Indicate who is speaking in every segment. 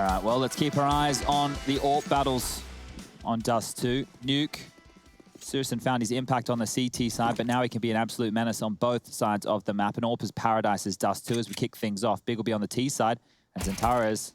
Speaker 1: All right, well, let's keep our eyes on the AWP battles on Dust2. Nuke, Sirison found his impact on the CT side, but now he can be an absolute menace on both sides of the map. And AWP is paradise as Dust2 as we kick things off. Big will be on the T side, and Zentares,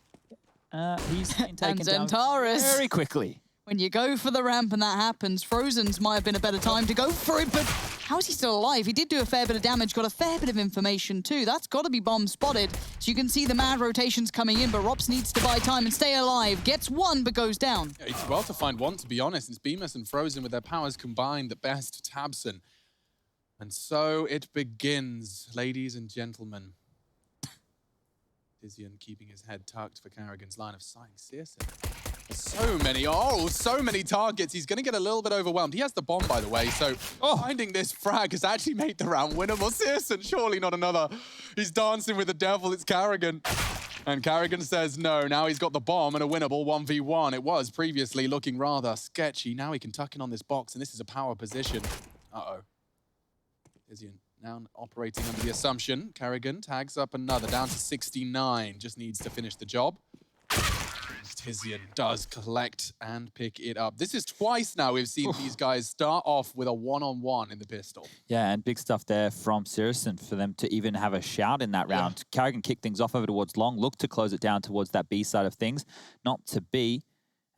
Speaker 1: he's been taken down very quickly.
Speaker 2: When you go for the ramp and that happens, Frozen's might have been a better time to go for it, but how is he still alive? He did do a fair bit of damage, got a fair bit of information too. That's got to be bomb spotted. So you can see the mad rotations coming in, but Rops needs to buy time and stay alive. Gets one, but goes down.
Speaker 3: Yeah, it's well to find one, to be honest. It's Bemis and Frozen with their powers combined, the best Tabson. And so it begins, ladies and gentlemen. Tizian keeping his head tucked for Carrigan's line of sight. Searson. So many targets. He's going to get a little bit overwhelmed. He has the bomb, by the way, so finding this frag has actually made the round winnable. Searson, surely not another. He's dancing with the devil. It's Carrigan. And Carrigan says no. Now he's got the bomb and a winnable 1v1. It was previously looking rather sketchy. Now he can tuck in on this box, and this is a power position. Uh-oh. Tizian now operating under the assumption. Carrigan tags up another, down to 69. Just needs to finish the job. Tizian does collect and pick it up. This is twice now we've seen these guys start off with a one-on-one in the pistol.
Speaker 1: Yeah, and big stuff there from Sirison for them to even have a shout in that round. Carrigan kicked things off over towards long, looked to close it down towards that B side of things. Not to be.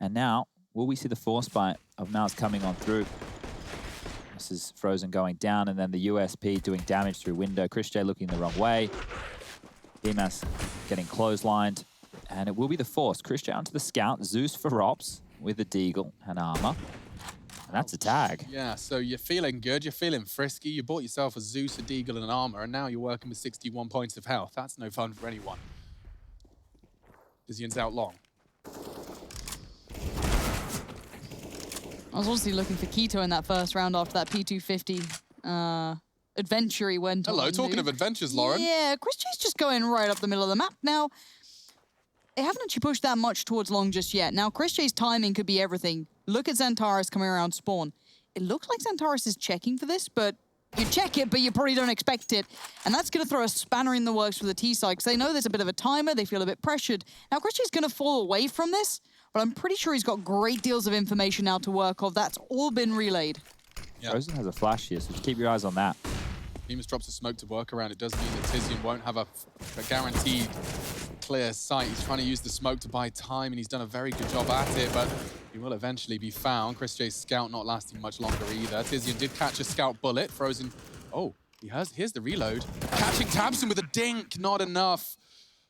Speaker 1: And now, will we see the force bite of Mouse coming on through? This is Frozen going down, and then the USP doing damage through window. Chris J looking the wrong way. Bemas getting clotheslined. And it will be the force. Chris J onto the scout. Zeus for Rops with the deagle and armor. And that's a tag.
Speaker 3: Yeah, so you're feeling good. You're feeling frisky. You bought yourself a Zeus, a deagle, and an armor, and now you're working with 61 points of health. That's no fun for anyone. Tizian's out long.
Speaker 2: I was honestly looking for Keto in that first round after that P250 adventure he went on.
Speaker 3: Hello, talking of adventures, Lauren.
Speaker 2: Yeah, Chris J's just going right up the middle of the map. Now, they haven't actually pushed that much towards long just yet. Now, Chris J's timing could be everything. Look at Zentares coming around spawn. It looks like Zentares is checking for this, but you check it, but you probably don't expect it. And that's going to throw a spanner in the works for the T side, because they know there's a bit of a timer. They feel a bit pressured. Now, Chris J's going to fall away from this, but I'm pretty sure he's got great deals of information now to work off. That's all been relayed.
Speaker 1: Yep. Frozen has a flash here, so just keep your eyes on that.
Speaker 3: Bemis drops a smoke to work around. It does mean that Tizian won't have a guaranteed clear sight. He's trying to use the smoke to buy time, and he's done a very good job at it, but he will eventually be found. Chris J's scout not lasting much longer either. Tizian did catch a scout bullet. Frozen. Oh, here's the reload. Catching Tabson with a dink, not enough.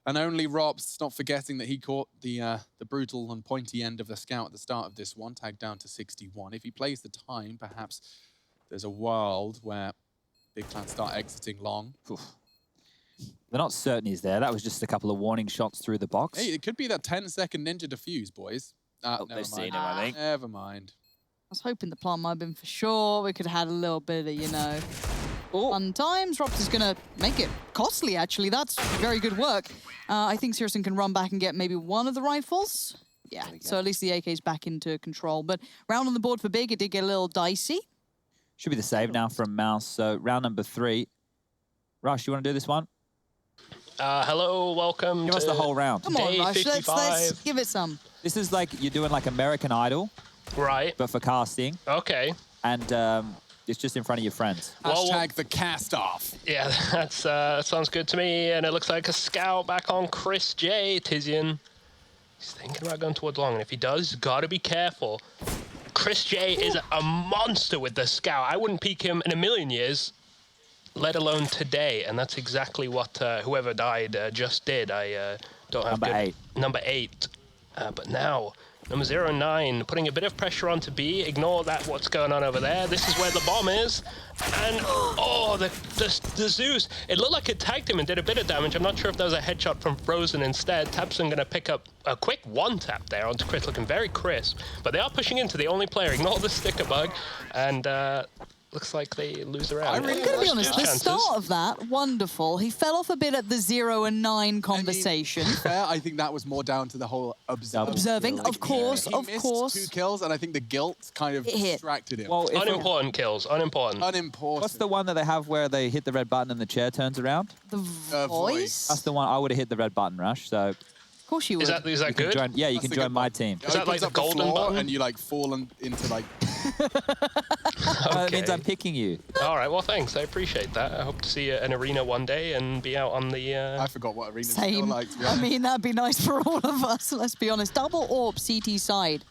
Speaker 3: And only Rops, not forgetting that he caught the brutal and pointy end of the scout at the start of this one, tagged down to 61. If he plays the time, perhaps there's a world where Big Clan start exiting long.
Speaker 1: Oof. They're not certain he's there. That was just a couple of warning shots through the box.
Speaker 3: Hey, it could be that 10-second ninja defuse, boys.
Speaker 1: They've seen him, I think.
Speaker 3: Never mind.
Speaker 2: I was hoping the plan might have been for sure. We could have had a little bit of, you know, fun times. Rops is going to make it costly, actually. That's very good work. I think Sirison can run back and get maybe one of the rifles. Yeah, so at least the AK's back into control. But round on the board for Big, it did get a little dicey. Should
Speaker 1: be the save now from Mouse. So round number 3. Rush, you want to do this one?
Speaker 4: Hello, welcome.
Speaker 1: Give us the whole round.
Speaker 2: Come on, Rush, let's give it some.
Speaker 1: This is like you're doing like American Idol.
Speaker 4: Right.
Speaker 1: But for casting.
Speaker 4: Okay.
Speaker 1: And it's just in front of your friends.
Speaker 3: Hashtag the cast off.
Speaker 4: Yeah, that sounds good to me. And it looks like a scout back on Chris J. Tizian. He's thinking about going towards long. And if he does, got to be careful. Chris J is a monster with the scout. I wouldn't peek him in a million years, let alone today. And that's exactly what whoever died just did. I don't have
Speaker 1: Number
Speaker 4: 8. But now, number 09, putting a bit of pressure onto B. Ignore that, what's going on over there. This is where the bomb is. And, oh, the Zeus. It looked like it tagged him and did a bit of damage. I'm not sure if there was a headshot from Frozen instead. Tabson going to pick up a quick one-tap there onto Chris, looking very crisp. But they are pushing into the only player. Ignore the sticker bug. And looks like they lose around.
Speaker 2: I'm going to be honest, the start of that, wonderful. He fell off a bit at the 0 and 9 conversation.
Speaker 3: I mean, fair, I think that was more down to the whole observing.
Speaker 2: Like, of course,
Speaker 3: he missed 2 kills, and I think the guilt kind of distracted him.
Speaker 4: Well, unimportant kills, unimportant.
Speaker 1: What's the one that they have where they hit the red button and the chair turns around?
Speaker 2: The voice?
Speaker 1: That's the one. I would have hit the red button, Rush, so...
Speaker 2: course you would.
Speaker 4: Is that good?
Speaker 1: Join, yeah, you
Speaker 3: That's
Speaker 1: can
Speaker 3: a
Speaker 1: join
Speaker 3: good
Speaker 1: my
Speaker 3: one.
Speaker 1: team.
Speaker 3: It
Speaker 4: Is that like
Speaker 3: opens
Speaker 4: the
Speaker 3: up
Speaker 4: golden
Speaker 3: floor
Speaker 4: button?
Speaker 3: and you like fall into like...
Speaker 1: That means I'm picking you.
Speaker 4: All right, well, thanks. I appreciate that. I hope to see you in arena one day and be out on the...
Speaker 3: I forgot what arenas feel
Speaker 2: Same.
Speaker 3: like, to be
Speaker 2: I
Speaker 3: honest.
Speaker 2: mean, that'd be nice for all of us, let's be honest. Double AWP CT side.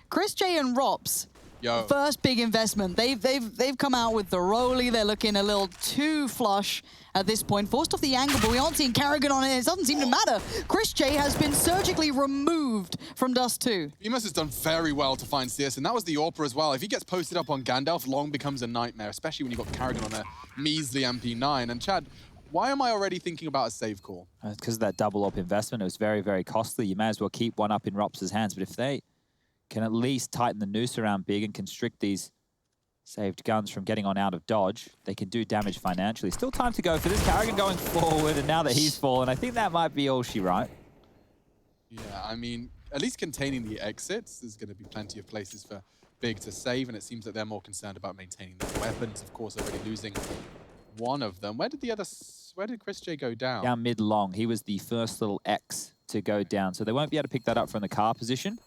Speaker 2: Chris J and Rops.
Speaker 3: Yo.
Speaker 2: First big investment. They've come out with the Rolly. They're looking a little too flush at this point. Forced off the angle, but we aren't seeing Karrigan on it. It doesn't seem to matter. Chris J has been surgically removed from Dust2.
Speaker 3: Emus has done very well to find CS, and that was the AWPer as well. If he gets posted up on Gandalf, long becomes a nightmare, especially when you've got Karrigan on a measly MP9. And Chad, why am I already thinking about a save call?
Speaker 1: It's because of that double up investment. It was very, very costly. You may as well keep one up in Rops' hands. But if they can at least tighten the noose around Big and constrict these saved guns from getting on out of dodge, they can do damage financially. Still time to go for this. Karrigan going forward, and now that he's fallen, I think that might be all she wrote.
Speaker 3: Yeah, I mean, at least containing the exits, there's going to be plenty of places for Big to save, and it seems that they're more concerned about maintaining the weapons. Of course, already losing one of them. Where did Chris J go down?
Speaker 1: Down mid-long. He was the first little X to go down, so they won't be able to pick that up from the car position.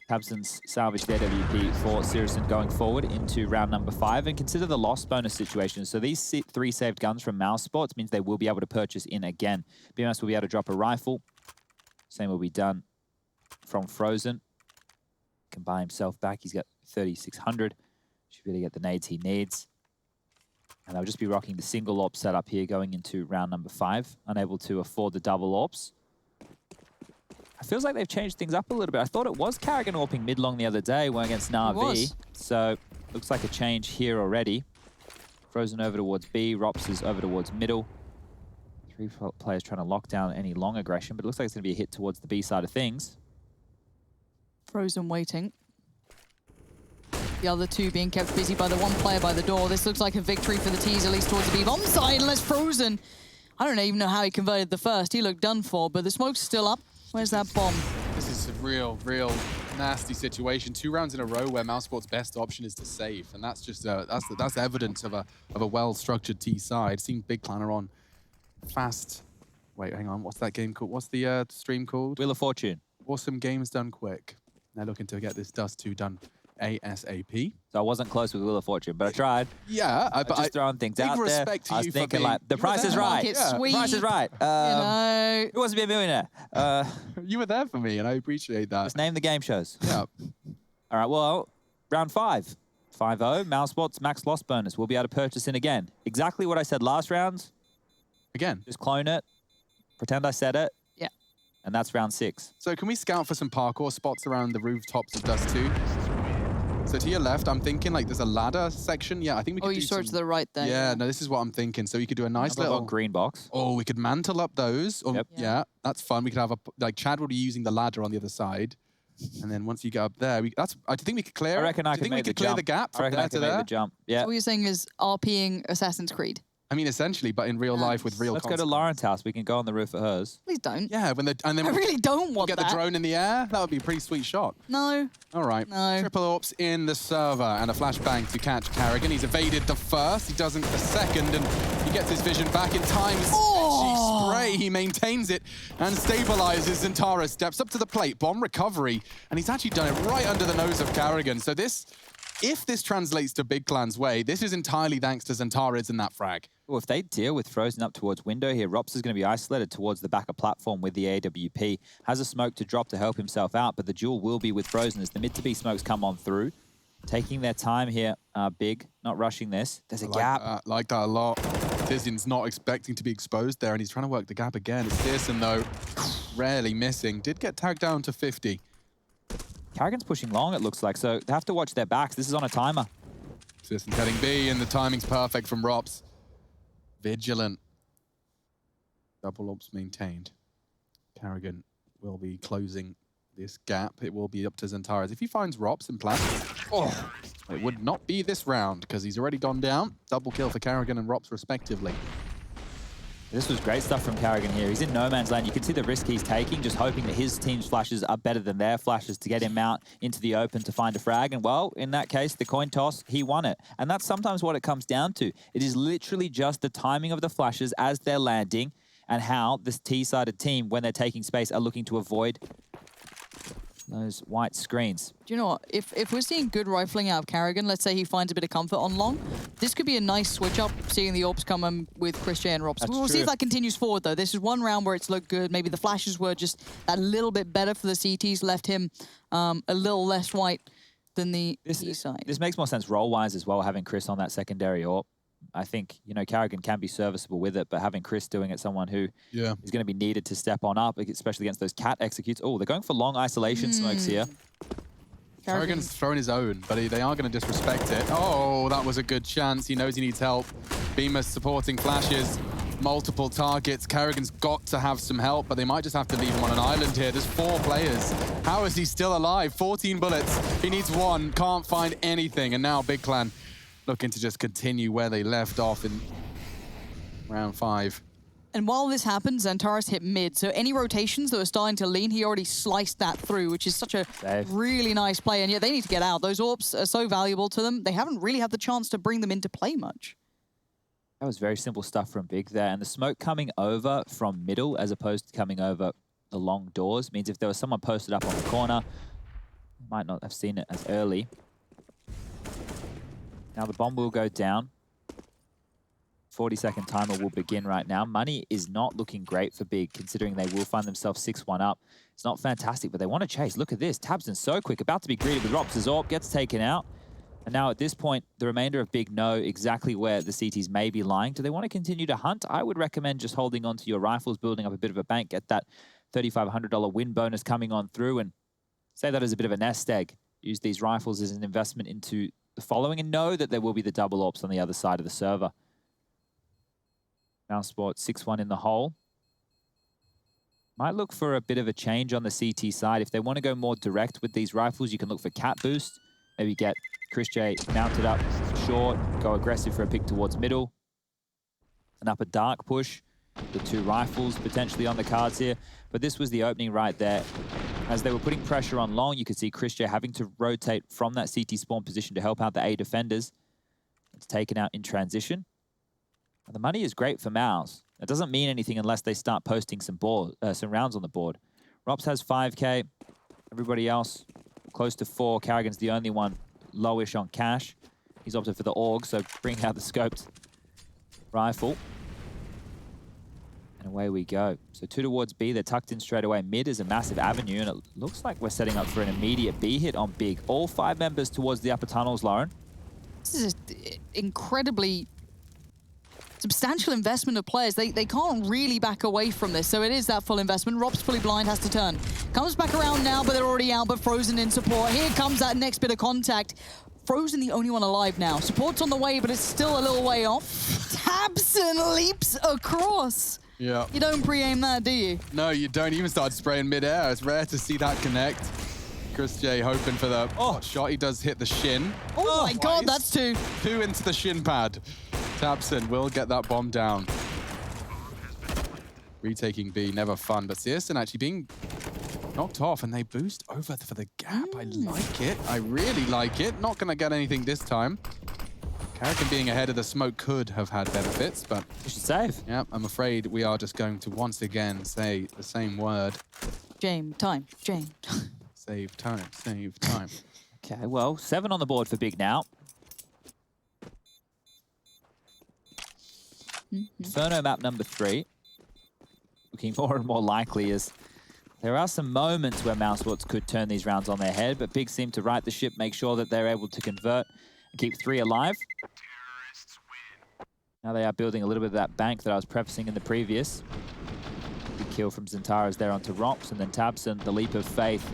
Speaker 1: Habson's salvaged their WP for Sirison going forward into round number 5. And consider the loss bonus situation. So these 3 saved guns from mousesports means they will be able to purchase in again. BMS will be able to drop a rifle. Same will be done from Frozen. Can buy himself back. He's got 3,600. Should be able to get the nades he needs. And they'll just be rocking the single AWP setup here going into round number 5. Unable to afford the double AWPs. It feels like they've changed things up a little bit. I thought it was Karrigan AWPing mid-long the other day, went against Na'Vi. So looks like a change here already. Frozen over towards B, Rops is over towards middle. 3 players trying to lock down any long aggression, but it looks like it's going to be a hit towards the B side of things.
Speaker 2: Frozen waiting. The other 2 being kept busy by the 1 player by the door. This looks like a victory for the T's, at least towards the B-bomb side, unless Frozen. I don't even know how he converted the first. He looked done for, but the smoke's still up. Where's that bomb?
Speaker 3: This is a real nasty situation. 2 rounds in a row where mousesports' best option is to save, and that's just that's evidence of a well-structured T side. Seeing Big Clan are on fast. Wait, hang on. What's that game called? What's the stream called?
Speaker 1: Wheel of Fortune.
Speaker 3: Awesome games done quick. They're looking to get this Dust2 done ASAP.
Speaker 1: So I wasn't close with Wheel of Fortune, but I tried.
Speaker 3: Yeah,
Speaker 1: I'm just throwing things out there.
Speaker 3: Respect to
Speaker 1: I was
Speaker 3: you
Speaker 1: thinking
Speaker 3: for
Speaker 1: like, the price is right.
Speaker 2: Yeah.
Speaker 1: The price is right.
Speaker 2: You know.
Speaker 1: Who wants to be a millionaire?
Speaker 3: You were there for me, and I appreciate that.
Speaker 1: Let's name the game shows.
Speaker 3: Yeah.
Speaker 1: All right, well, round 5. 5-0, mousesports, max loss bonus. We'll be able to purchase in again. Exactly what I said last round.
Speaker 3: Again.
Speaker 1: Just clone it. Pretend I said it.
Speaker 2: Yeah.
Speaker 1: And that's round 6.
Speaker 3: So can we scout for some parkour spots around the rooftops of Dust2? So to your left, I'm thinking like there's a ladder section. Yeah, I think we could do
Speaker 2: you saw it to
Speaker 3: some...
Speaker 2: the right there.
Speaker 3: Yeah, no, this is what I'm thinking. So you could do a nice
Speaker 1: How about
Speaker 3: little...
Speaker 1: green box.
Speaker 3: Oh, we could mantle up those. Or,
Speaker 1: Yep.
Speaker 3: Yeah, that's fun. We could have a... Like, Chad will be using the ladder on the other side. And then once you get up there, I think we could clear
Speaker 1: I reckon I
Speaker 3: Do you
Speaker 1: can
Speaker 3: think we
Speaker 1: make
Speaker 3: could
Speaker 1: the
Speaker 3: clear
Speaker 1: jump.
Speaker 3: the gap
Speaker 1: I
Speaker 3: from
Speaker 1: reckon
Speaker 3: there
Speaker 1: I
Speaker 3: to
Speaker 1: can make
Speaker 3: there?
Speaker 1: the jump. Yeah.
Speaker 2: So what you're saying is RPing Assassin's Creed.
Speaker 3: I mean, essentially, but in real life with real
Speaker 1: Let's go to
Speaker 3: consequences.
Speaker 1: Lauren's house. We can go on the roof of hers.
Speaker 2: Please don't.
Speaker 3: Yeah, and then
Speaker 2: I really don't want
Speaker 3: get
Speaker 2: that.
Speaker 3: the drone in the air. That would be a pretty sweet shot.
Speaker 2: No.
Speaker 3: All right.
Speaker 2: No.
Speaker 3: Triple AWPs in the server and a flashbang to catch Karrigan. He's evaded the first. He doesn't the second, and he gets his vision back in time.
Speaker 2: Oh.
Speaker 3: Spray. He maintains it and stabilizes. Zantara steps up to the plate. Bomb recovery, and he's actually done it right under the nose of Karrigan. So if this translates to Big Clan's way, this is entirely thanks to Zantara's in that frag.
Speaker 1: Well, if they deal with Frozen up towards window here, Rops is going to be isolated towards the back of platform with the AWP. Has a smoke to drop to help himself out, but the duel will be with Frozen as the mid to B smokes come on through. Taking their time here, Big, not rushing this. There's a gap.
Speaker 3: Like that a lot. Tizian's not expecting to be exposed there, and he's trying to work the gap again. It's Searson, though, rarely missing. Did get tagged down to 50.
Speaker 1: Karrigan's pushing long, it looks like, so they have to watch their backs. This is on a timer.
Speaker 3: Searson's heading B, and the timing's perfect from Rops. Vigilant. Double AWPs maintained. Karrigan will be closing this gap. It will be up to Zantara's. If he finds Rops in plant, it would not be this round because he's already gone down. Double kill for Karrigan and Rops respectively.
Speaker 1: This was great stuff from Karrigan here. He's in no man's land. You can see the risk he's taking, just hoping that his team's flashes are better than their flashes to get him out into the open to find a frag. And well, in that case, the coin toss, he won it. And that's sometimes what it comes down to. It is literally just the timing of the flashes as they're landing and how this T-sided team, when they're taking space, are looking to avoid those white screens.
Speaker 2: Do you know what? If we're seeing good rifling out of Carrigan, let's say he finds a bit of comfort on long, this could be a nice switch up, seeing the AWPs come in with Chris J and Robs. We'll see if that continues forward, though. This is one round where it's looked good. Maybe the flashes were just that little bit better for the CTs, left him a little less white than the E side.
Speaker 1: This makes more sense role-wise as well, having Chris on that secondary AWP. I think, you know, Carrigan can be serviceable with it, but having Chris doing it, someone who is going to be needed to step on up, especially against those cat executes. Oh, they're going for long isolation smokes here.
Speaker 3: Carrigan's thrown his own, but they are going to disrespect it. Oh, that was a good chance. He knows he needs help. Beamer supporting flashes, multiple targets. Carrigan's got to have some help, but they might just have to leave him on an island here. There's 4 players. How is he still alive? 14 bullets. He needs 1. Can't find anything. And now Big Clan looking to just continue where they left off in round 5.
Speaker 2: And while this happens, Xantares hit mid, so any rotations that were starting to lean, he already sliced that through, which is such a really nice play. And yet they need to get out. Those AWPs are so valuable to them. They haven't really had the chance to bring them into play much.
Speaker 1: That was very simple stuff from Big there. And the smoke coming over from middle as opposed to coming over the long doors means if there was someone posted up on the corner, might not have seen it as early. Now the bomb will go down. 40-second timer will begin right now. Money is not looking great for Big, considering they will find themselves 6-1 up. It's not fantastic, but they want to chase. Look at this. tabseN so quick, about to be greeted with Rops. AWP gets taken out. And now at this point, the remainder of Big know exactly where the CTs may be lying. Do they want to continue to hunt? I would recommend just holding on to your rifles, building up a bit of a bank, get that $3,500 win bonus coming on through, and say that as a bit of a nest egg. Use these rifles as an investment into the following, and know that there will be the double AWPs on the other side of the server. mousesports 6-1 in the hole. Might look for a bit of a change on the CT side. If they want to go more direct with these rifles, you can look for cat boost. Maybe get Chris J mounted up short, go aggressive for a pick towards middle. An upper dark push. The 2 rifles potentially on the cards here. But this was the opening right there. As they were putting pressure on long, you could see Chris J having to rotate from that CT spawn position to help out the A defenders. It's taken out in transition. And the money is great for Mouse. It doesn't mean anything unless they start posting some rounds on the board. Rops has 5K. Everybody else close to 4. Carrigan's the only one lowish on cash. He's opted for the AUG, so bring out the scoped rifle. And away we go. So 2 towards B. They're tucked in straight away. Mid is a massive avenue, and it looks like we're setting up for an immediate B hit on Big. All 5 members towards the upper tunnels, Lauren.
Speaker 2: This is an incredibly substantial investment of players. They can't really back away from this, so it is that full investment. Rob's fully blind, has to turn. Comes back around now, but they're already out, but Frozen in support. Here comes that next bit of contact. Frozen the only one alive now. Support's on the way, but it's still a little way off. tabseN leaps across.
Speaker 3: Yeah.
Speaker 2: You don't pre-aim that, do you?
Speaker 3: No, you don't. Even start spraying mid-air. It's rare to see that connect. Chris J hoping for the shot. He does hit the shin.
Speaker 2: Oh my God, that's 2.
Speaker 3: 2 into the shin pad. tabseN will get that bomb down. Retaking B, never fun, but CSGO actually being knocked off, and they boost over for the gap. I like it. I really like it. Not going to get anything this time. Carrigan being ahead of the smoke could have had benefits, but...
Speaker 1: You should save.
Speaker 3: Yeah, I'm afraid we are just going to once again say the same word.
Speaker 2: Jame time. Jame.
Speaker 3: Save time. Save time.
Speaker 1: Okay, well, 7 on the board for Big now. Inferno map number 3. Looking more and more likely as there are some moments where mousesports could turn these rounds on their head, but Big seem to right the ship, make sure that they're able to convert and keep 3 alive. Now they are building a little bit of that bank that I was prefacing in the previous. Big kill from Xantares there onto Rops, and then tabseN, the leap of faith.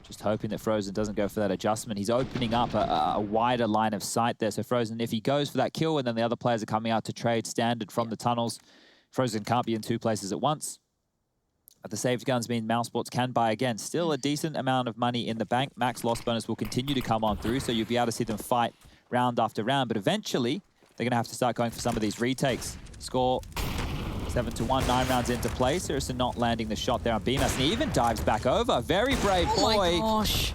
Speaker 1: Just hoping that Frozen doesn't go for that adjustment. He's opening up a wider line of sight there. So Frozen, if he goes for that kill and then the other players are coming out to trade standard from the tunnels, Frozen can't be in 2 places at once. But the saved guns mean mousesports can buy again. Still a decent amount of money in the bank. Max loss bonus will continue to come on through, so you'll be able to see them fight round after round. But eventually, they're going to have to start going for some of these retakes. Score 7-1, 9 rounds into play. CSGO not landing the shot there on BMAS, and he even dives back over. Very brave boy.
Speaker 2: Oh my gosh.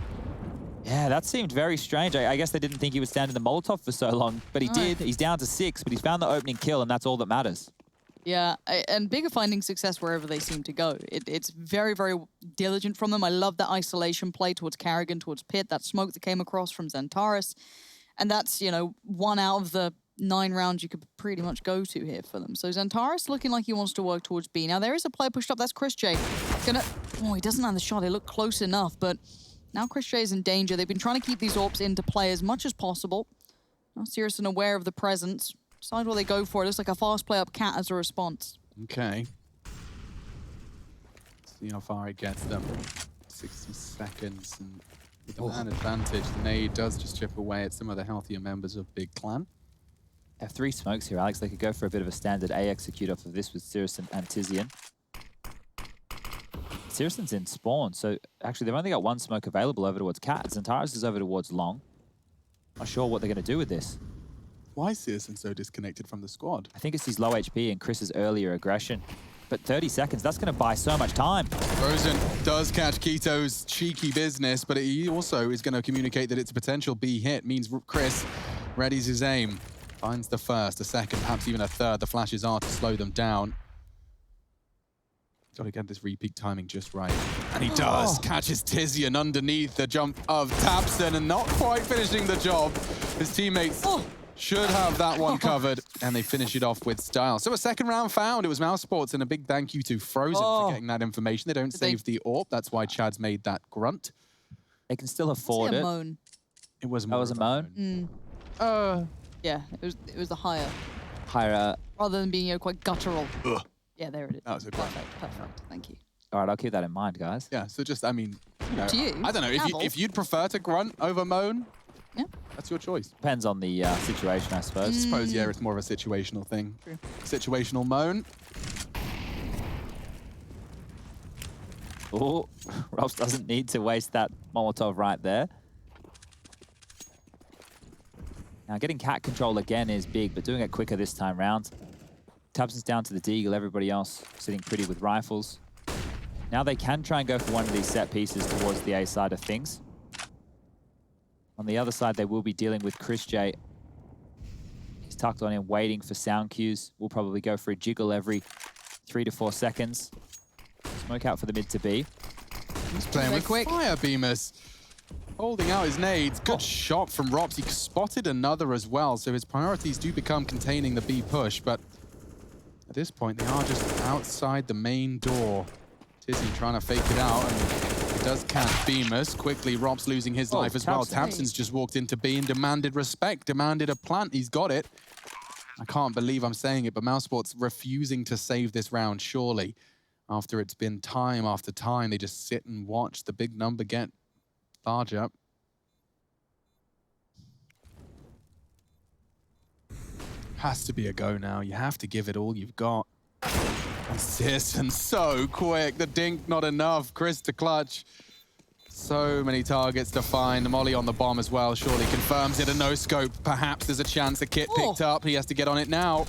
Speaker 1: Yeah, that seemed very strange. I guess they didn't think he would stand in the Molotov for so long, but he did. He's down to 6, but he's found the opening kill, and that's all that matters.
Speaker 2: Yeah, and Big are finding success wherever they seem to go. It's very, very diligent from them. I love that isolation play towards Carrigan, towards Pit, that smoke that came across from Xantares. And that's, you know, 1 out of the 9 rounds you could pretty much go to here for them. So Xantares looking like he wants to work towards B. Now, there is a player pushed up. That's Chris J. Oh, he doesn't land the shot. They look close enough, but now Chris J is in danger. They've been trying to keep these AWPs into play as much as possible. Now Sierson aware of the presence. Decide what they go for. It looks like a fast play up Cat as a response.
Speaker 3: Okay. See how far it gets them. 60 seconds. And with the man advantage, the nade does just chip away at some of the healthier members of Big Clan.
Speaker 1: Have 3 smokes here, Alex. They could go for a bit of a standard A execute off of this with Sierson and Tizian. Sierson's in spawn, so actually they've only got 1 smoke available over towards Cat. Xantares is over towards Long. Not sure what they're going to do with this.
Speaker 3: Why is Sierson so disconnected from the squad?
Speaker 1: I think it's his low HP and Chris's earlier aggression. But 30 seconds, that's going to buy so much time.
Speaker 3: Frozen does catch Keto's cheeky business, but he also is going to communicate that it's a potential B hit. Means Chris readies his aim. Finds the first, a second, perhaps even a third. The flashes are to slow them down. Got to get this repeat timing just right. And he does. Catches Tizian underneath the jump of Tapson and not quite finishing the job. His teammates should have that one covered, and they finish it off with style. So a second round found. It was mousesports, and a big thank you to Frozen for getting that information. They don't save the AWP. That's why Chad's made that grunt.
Speaker 1: They can still afford it.
Speaker 2: Moan.
Speaker 3: It was
Speaker 1: That was a moan?
Speaker 2: Yeah, it was the higher.
Speaker 1: Higher.
Speaker 2: Rather than being, you know, quite guttural. Yeah, there it is.
Speaker 3: That was a grunt.
Speaker 2: Perfect. Thank you.
Speaker 1: All right, I'll keep that in mind, guys.
Speaker 3: Yeah, so just, I mean, you know,
Speaker 2: To you,
Speaker 3: I don't know, if you'd prefer to grunt over moan,
Speaker 2: yeah,
Speaker 3: that's your choice.
Speaker 1: Depends on the situation, I suppose.
Speaker 3: I suppose, yeah, it's more of a situational thing.
Speaker 2: True.
Speaker 3: Situational moan.
Speaker 1: Oh, Ross doesn't need to waste that Molotov right there. Now, getting Cat control again is big, but doing it quicker this time round. Tabson's down to the Deagle, everybody else sitting pretty with rifles. Now they can try and go for one of these set pieces towards the A side of things. On the other side, they will be dealing with Chris J. He's tucked on in, waiting for sound cues. We'll probably go for a jiggle every 3 to 4 seconds. Smoke out for the mid to B.
Speaker 3: He's playing with fire beamers. Holding out his nades. Good shot from Rops. He spotted another as well, so his priorities do become containing the B push, but at this point, they are just outside the main door. Tizzy trying to fake it out, and he does catch beamers. Quickly, Rops losing his life as well. Tapson's just walked into B and demanded respect, demanded a plant. He's got it. I can't believe I'm saying it, but mousesports refusing to save this round, surely. After it's been time after time, they just sit and watch the big number get larger. Has to be a go now. You have to give it all you've got. And Sierson so quick. The dink not enough. Chris to clutch. So many targets to find. The molly on the bomb as well surely confirms it. A no scope. Perhaps there's a chance the kit picked up. He has to get on it now.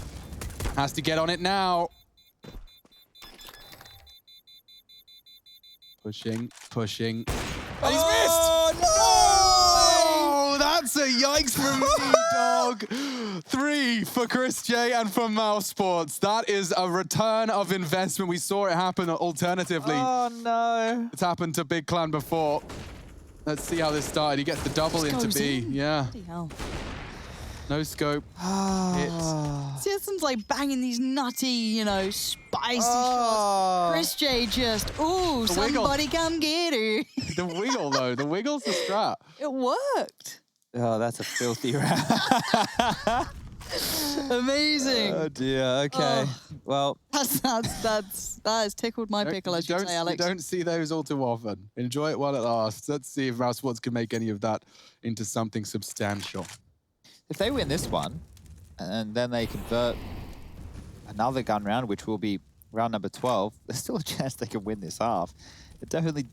Speaker 3: Has to get on it now. Pushing, pushing. And he's missed! No! That's a yikes from me, dog. 3 for Chris J and for mousesports. That is a return of investment. We saw it happen alternatively.
Speaker 1: Oh, no.
Speaker 3: It's happened to Big Clan before. Let's see how this started. He gets the double into B. Yeah.
Speaker 2: Bloody hell.
Speaker 3: No scope.
Speaker 2: Sierson's like banging these nutty, you know, spicy shots. Chris J just, ooh, somebody come get her.
Speaker 3: The wiggle, though. The wiggle's the strat.
Speaker 2: It worked.
Speaker 1: Oh, that's a filthy round.
Speaker 2: Amazing.
Speaker 1: Oh, dear. Okay. Well,
Speaker 2: That has tickled my pickle, as you say, Alex.
Speaker 3: You don't see those all too often. Enjoy it while it lasts. Let's see if mousesports can make any of that into something substantial.
Speaker 1: if they win this one, and then they convert another gun round, which will be round number 12, there's still a chance they can win this half. It definitely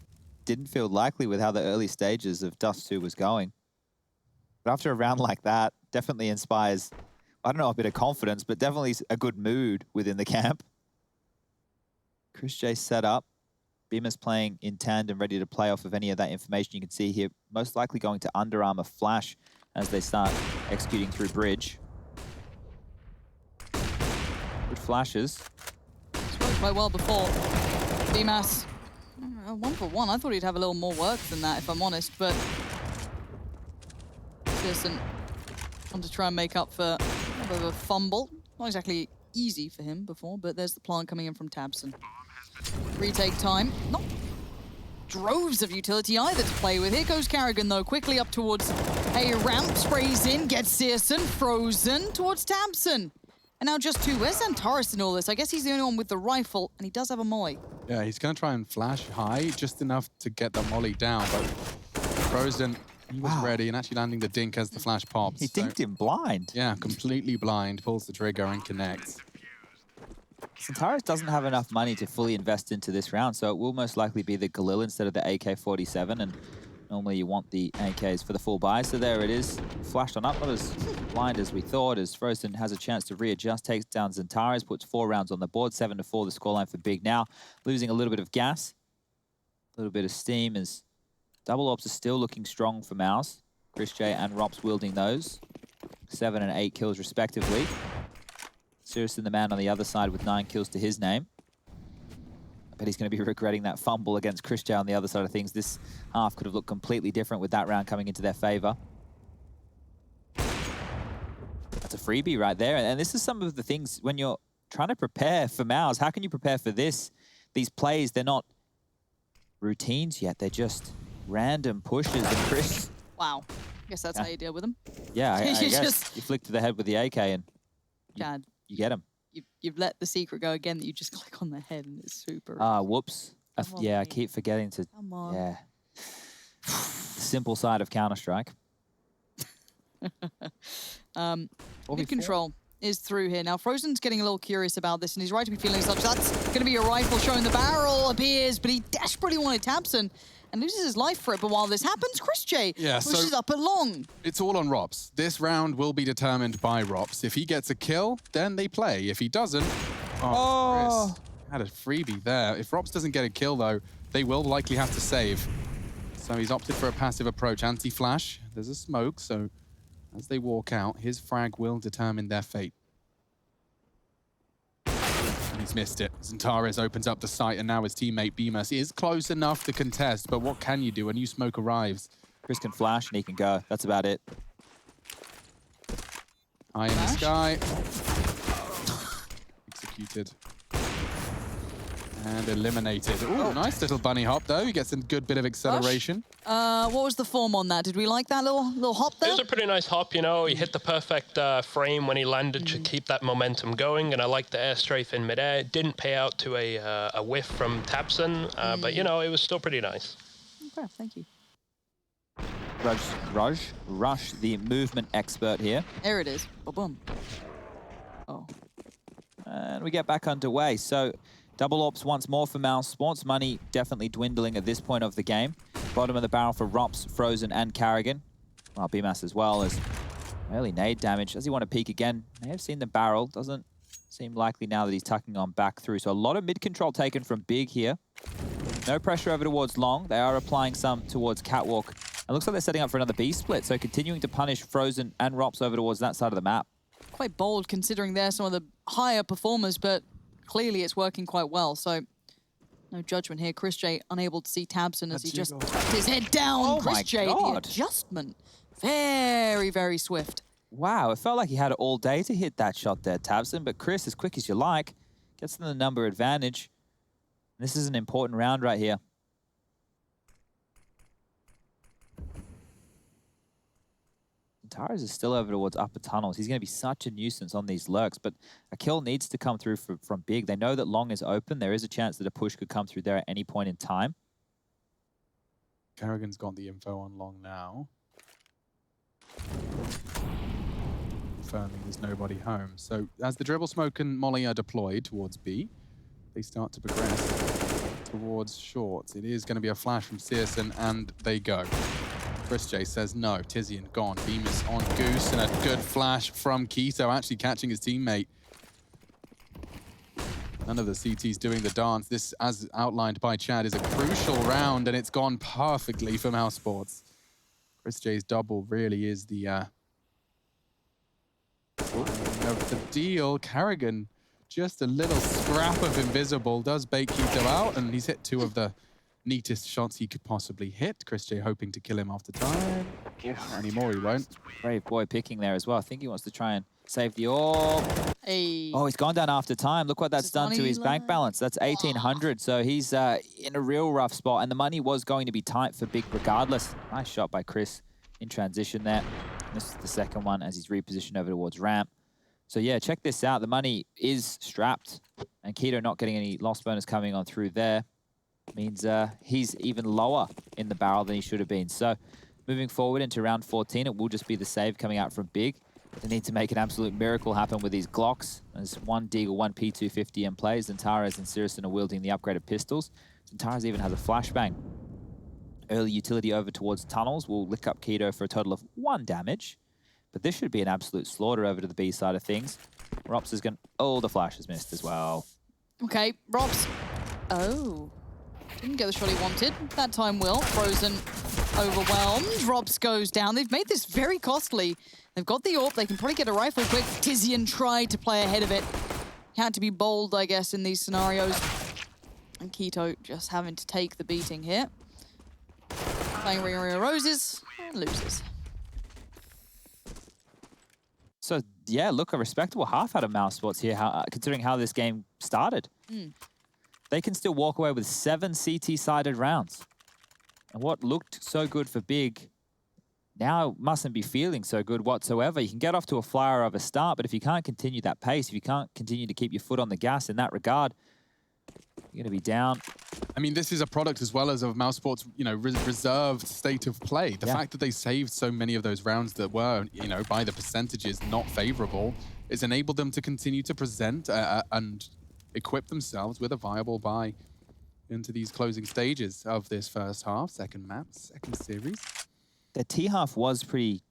Speaker 1: didn't feel likely with how the early stages of Dust2 was going. But after a round like that, definitely inspires, I don't know, a bit of confidence, but definitely a good mood within the camp. Chris J set up. Beamer's playing in tandem, ready to play off of any of that information you can see here. Most likely going to Under Armour flash as they start executing through bridge. Good flashes.
Speaker 2: It's worked quite well before. BMAS, 1 for 1. I thought he'd have a little more work than that, if I'm honest, but Pearson want to try and make up for a bit of a fumble. Not exactly easy for him before, but there's the plant coming in from Tabson. Retake time. Not droves of utility either to play with. Here goes Carrigan, though, quickly up towards a ramp, sprays in, gets Searson, frozen towards Tabson. And now just 2. Where's Antares in all this? I guess he's the only one with the rifle, and he does have a molly.
Speaker 3: Yeah, he's going to try and flash high, just enough to get the molly down, but Frozen, he was ready and actually landing the dink as the flash pops.
Speaker 1: He dinked him blind.
Speaker 3: Yeah, completely blind, pulls the trigger and connects.
Speaker 1: Antares doesn't have enough money to fully invest into this round, so it will most likely be the Galil instead of the AK-47, and normally you want the AKs for the full buy, so there it is. Flashed on up, not as blind as we thought, as Frozen has a chance to readjust, takes down Antares, puts 4 rounds on the board, 7-4 the scoreline for Big now. Losing a little bit of gas, a little bit of steam, as Double Ops are still looking strong for Mouse. Chris J and Rops wielding those. 7 and 8 kills respectively. Seriously, the man on the other side with 9 kills to his name. I bet he's going to be regretting that fumble against Chris J on the other side of things. This half could have looked completely different with that round coming into their favor. That's a freebie right there. And this is some of the things when you're trying to prepare for Mouse. How can you prepare for this? These plays, they're not routines yet. They're just random pushes. And Chris...
Speaker 2: Wow. I guess that's how you deal with them.
Speaker 1: Yeah, I guess you flick to the head with the AK and you get him.
Speaker 2: You've let the secret go again that you just click on the head and it's super.
Speaker 1: Whoops. Yeah, I keep forgetting to...
Speaker 2: Come on.
Speaker 1: Yeah. The simple side of Counter-Strike.
Speaker 2: Mid-control is through here. Now, Frozen's getting a little curious about this, and he's right to be feeling such. That's going to be a rifle showing the barrel appears, but he desperately wanted Tabson and loses his life for it. But while this happens, Chris J pushes up at long.
Speaker 3: It's all on Rops. This round will be determined by Rops. If he gets a kill, then they play. If he doesn't, Chris had a freebie there. If Rops doesn't get a kill, though, they will likely have to save. So he's opted for a passive approach. Anti-flash. There's a smoke, so as they walk out, his frag will determine their fate. And he's missed it. Antares opens up the sight, and now his teammate BMAS is close enough to contest, but what can you do? A new smoke arrives.
Speaker 1: Chris can flash and he can go. That's about it.
Speaker 3: Eye in the sky. Executed. And eliminated. Ooh, nice little bunny hop, though. He gets a good bit of acceleration.
Speaker 2: What was the form on that? Did we like that little hop there?
Speaker 4: It was a pretty nice hop, you know. He hit the perfect frame when he landed to keep that momentum going, and I liked the air strafe in midair. It didn't pay out to a whiff from Tabson, but, you know, it was still pretty nice.
Speaker 2: Okay, thank you.
Speaker 1: Rush, the movement expert here.
Speaker 2: There it is. Ba-boom. Oh.
Speaker 1: And we get back underway. So... Double Ops once more for mousesports. Money definitely dwindling at this point of the game. Bottom of the barrel for Rops, Frozen, and Carrigan. Well, BMAS as well as early nade damage. Does he want to peek again? May have seen the barrel. Doesn't seem likely now that he's tucking on back through. So a lot of mid-control taken from Big here. No pressure over towards Long. They are applying some towards Catwalk. It looks like they're setting up for another B split. So continuing to punish Frozen and Rops over towards that side of the map.
Speaker 2: Quite bold considering they're some of the higher performers, but clearly it's working quite well, so no judgment here. Chris J unable to see Tabson as he just tucked his head down.
Speaker 1: Oh
Speaker 2: Chris
Speaker 1: my
Speaker 2: J,
Speaker 1: God.
Speaker 2: the adjustment. Very, very swift.
Speaker 1: Wow, it felt like he had it all day to hit that shot there, Tabson, but Chris, as quick as you like, gets them the number advantage. This is an important round right here. Antares is still over towards upper tunnels. He's going to be such a nuisance on these lurks, but a kill needs to come through from Big. They know that Long is open. There is a chance that a push could come through there at any point in time.
Speaker 3: Carrigan's got the info on Long now. Confirming there's nobody home. So as the dribble smoke and molly are deployed towards B, they start to progress towards short. It is going to be a flash from Searson, and they go. Chris J says no. Tizian gone. Bemis on Goose, and a good flash from Keto, actually catching his teammate. None of the CTs doing the dance. This, as outlined by Chad, is a crucial round, and it's gone perfectly for mousesports. Chris J's double really is the of the deal. Carrigan Just a little scrap of invisible does bait Keto out, and he's hit 2 of the neatest shots he could possibly hit. Chris J hoping to kill him after time. Not anymore, he won't.
Speaker 1: Brave boy picking there as well. I think he wants to try and save the orb.
Speaker 2: Hey.
Speaker 1: Oh, he's gone down after time. Look what that's done to his bank balance. That's 1,800. So he's in a real rough spot. And the money was going to be tight for Big regardless. Nice shot by Chris in transition there. This is the second one as he's repositioned over towards ramp. So yeah, check this out. The money is strapped. And Keto not getting any loss bonus coming on through there means he's even lower in the barrel than he should have been. So moving forward into round 14, it will just be the save coming out from Big. They need to make an absolute miracle happen with these Glocks. There's one Deagle, one P250 in play. Zantares and Sirison are wielding the upgraded pistols. Zantares even has a flashbang. Early utility over towards tunnels will lick up Keto for a total of 1 damage. But this should be an absolute slaughter over to the B side of things. Rops is going to... Oh, the flash is missed as well.
Speaker 2: Okay, Rops. Oh. Didn't get the shot he wanted. That time will. Frozen, overwhelmed. Rops goes down. They've made this very costly. They've got the AWP. They can probably get a rifle quick. Tizian tried to play ahead of it. Had to be bold, I guess, in these scenarios. And Keto just having to take the beating here. Playing Ring of Roses and loses.
Speaker 1: So, yeah, look, a respectable half out of mousesports here, considering how this game started. They can still walk away with 7 CT-sided rounds. And what looked so good for Big now mustn't be feeling so good whatsoever. You can get off to a flyer of a start, but if you can't continue that pace, if you can't continue to keep your foot on the gas in that regard, you're going to be down.
Speaker 3: I mean, this is a product as well as of mousesports, you know, reserved state of play. The fact that they saved so many of those rounds that were, you know, by the percentages not favorable, has enabled them to continue to present and equip themselves with a viable buy into these closing stages of this first half, second map, second series.
Speaker 1: The T-half was pretty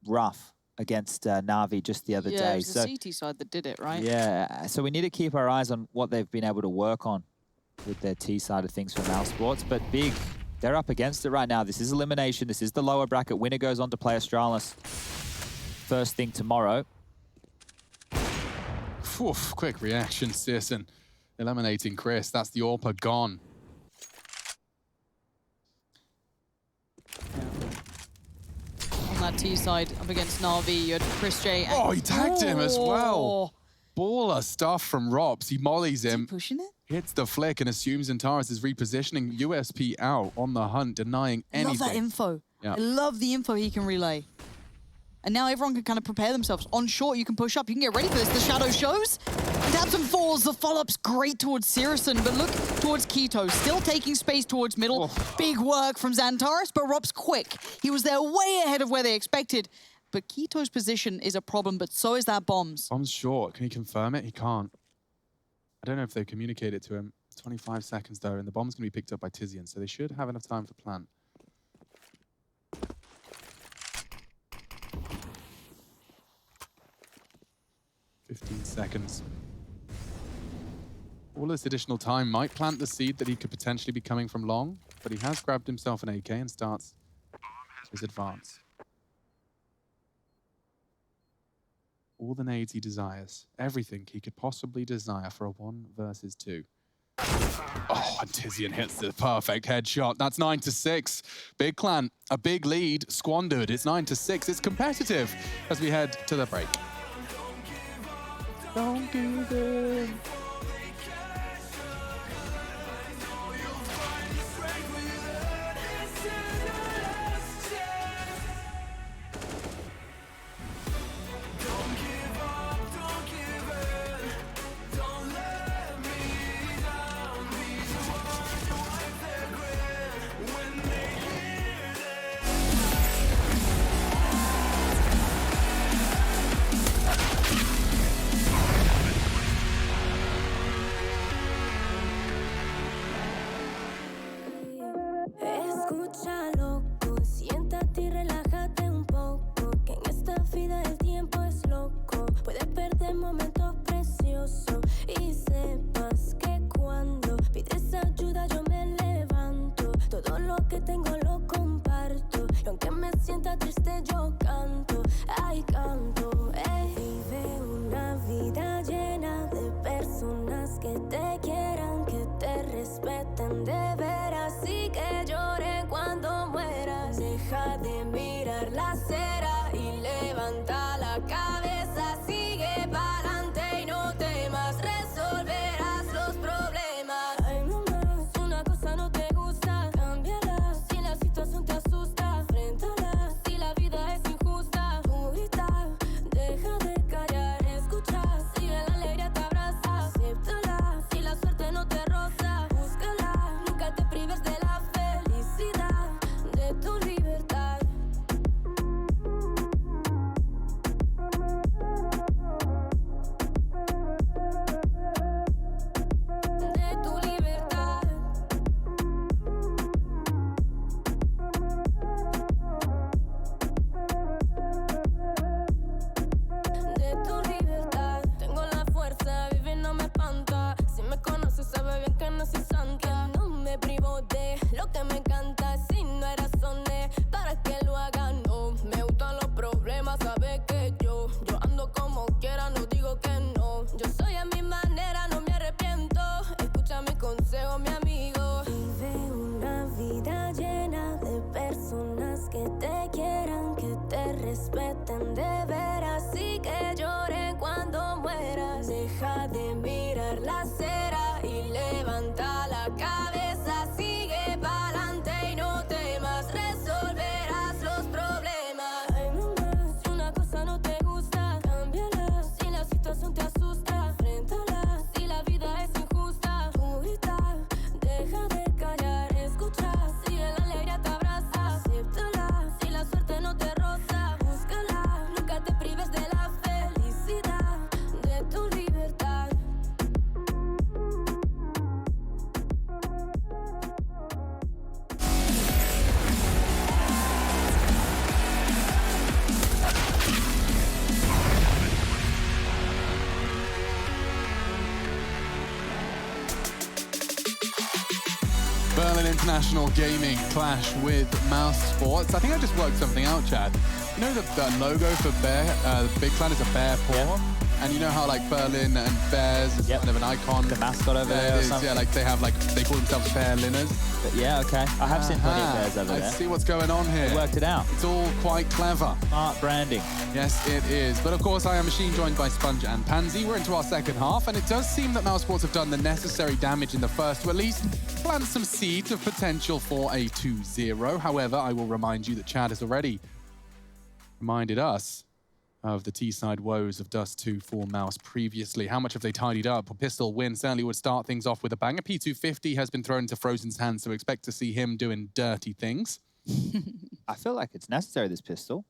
Speaker 1: rough against Na'Vi just the other day.
Speaker 2: Yeah, it was the CT side that did it, right?
Speaker 1: Yeah, so we need to keep our eyes on what they've been able to work on with their T side of things for mousesports. But Big, they're up against it right now. This is elimination. This is the lower bracket. Winner goes on to play Astralis first thing tomorrow.
Speaker 3: Oof, quick reaction, Sirson. Eliminating Chris. That's the AWP gone.
Speaker 2: On that T side, up against Na'Vi, you had Chris J. And
Speaker 3: Oh, he tagged him as well. Baller stuff from Robs. He mollies him.
Speaker 2: Pushing it?
Speaker 3: Hits the flick and assumes Zantares is repositioning. USP out on the hunt, denying anything.
Speaker 2: Love that info.
Speaker 3: Yeah.
Speaker 2: I love the info he can relay. And now everyone can kind of prepare themselves. On short, you can push up. You can get ready for this. The shadow shows. Dabs and falls. The follow-up's great towards Sirison, but look towards Keto. Still taking space towards middle. Oh. Big work from Zantares, but Rob's quick. He was there way ahead of where they expected. But Keto's position is a problem, but so is that bomb's.
Speaker 3: Bomb's short. Can he confirm it? He can't. I don't know if they communicate it to him. 25 seconds though, and the bomb's going to be picked up by Tizian, so they should have enough time for plant. $15 seconds. All this additional time might plant the seed that he could potentially be coming from long, but he has grabbed himself an AK and starts his advance. All the nades he desires, everything he could possibly desire for a 1 versus 2. Oh, and Tizian hits the perfect headshot. That's 9-6. Big Clan, a big lead squandered. It's 9-6. It's competitive as we head to the break. Don't give in.
Speaker 5: Escucha loco, siéntate y relájate un poco, que en esta vida el tiempo es loco, puedes perder momentos preciosos y sepas que cuando pides ayuda yo me levanto, todo lo que tengo lo comparto, y aunque me sienta triste yo canto, ay canto, vive una vida llena de personas. Deja de mirar la acera y levanta la cabeza. Sigue pa'lante y no temas, resolverás los problemas. Ay, mamá, si una cosa no te gusta, cámbiala. Si la situación te asusta, enfréntala. Si la vida es injusta, tú grita. Deja de callar, escucha. Si la alegría te abraza, acéptala. Si la suerte no te roza, búscala. Nunca te prives de la felicidad, de tu libertad. De tu libertad. De tu libertad. Tengo la fuerza, vivir no me espanta. Si me conoces, sabe bien que no soy santa. No me privo de lo que me encanta. Si no hay razones para que lo haga, no. Me gustan los problemas, sabe que yo ando como quiera, no digo que no. Yo soy a mi manera, no me arrepiento. Escucha mi consejo, mi amigo. Vive una vida llena de personas que te quieran, que te respeten de veras y que lloren cuando mueras. Deja de mirar la acera y levanta la cabeza. Sigue pa'lante y no temas, resolverás los problemas. Ay, mamá, si una cosa no te gusta, cámbiala. Si la situación te asusta, enfréntala. Si la vida es injusta, tú grita. Deja de callar, escucha. Si la alegría te abraza, acéptala. Si la suerte no te roza, búscala. Nunca te prives de la felicidad, de tu libertad.
Speaker 3: Berlin International Gaming clash with mousesports. I think I just worked something out, Chad. You know the logo for bear, the big clan is a bear paw? And you know how like Berlin and bears is kind of an icon?
Speaker 1: The mascot over there or something.
Speaker 3: Yeah, like they have like, they call themselves Berliners.
Speaker 1: But yeah, okay. I have seen plenty of bears over
Speaker 3: I
Speaker 1: there.
Speaker 3: see what's going on here.
Speaker 1: They worked it out.
Speaker 3: It's all quite clever.
Speaker 1: Smart branding.
Speaker 3: Yes, it is. But of course, I am Machine, joined by Sponge and Pansy. We're into our second half, and it does seem that mousesports have done the necessary damage in the first to at least plant some seeds of potential for a 2-0. However, I will remind you that Chad has already reminded us of the T-side woes of Dust2 for Mouse previously. How much have they tidied up? A pistol win certainly would start things off with a bang. A P250 has been thrown into Frozen's hands, so expect to see him doing dirty things.
Speaker 1: I feel like it's necessary, this pistol.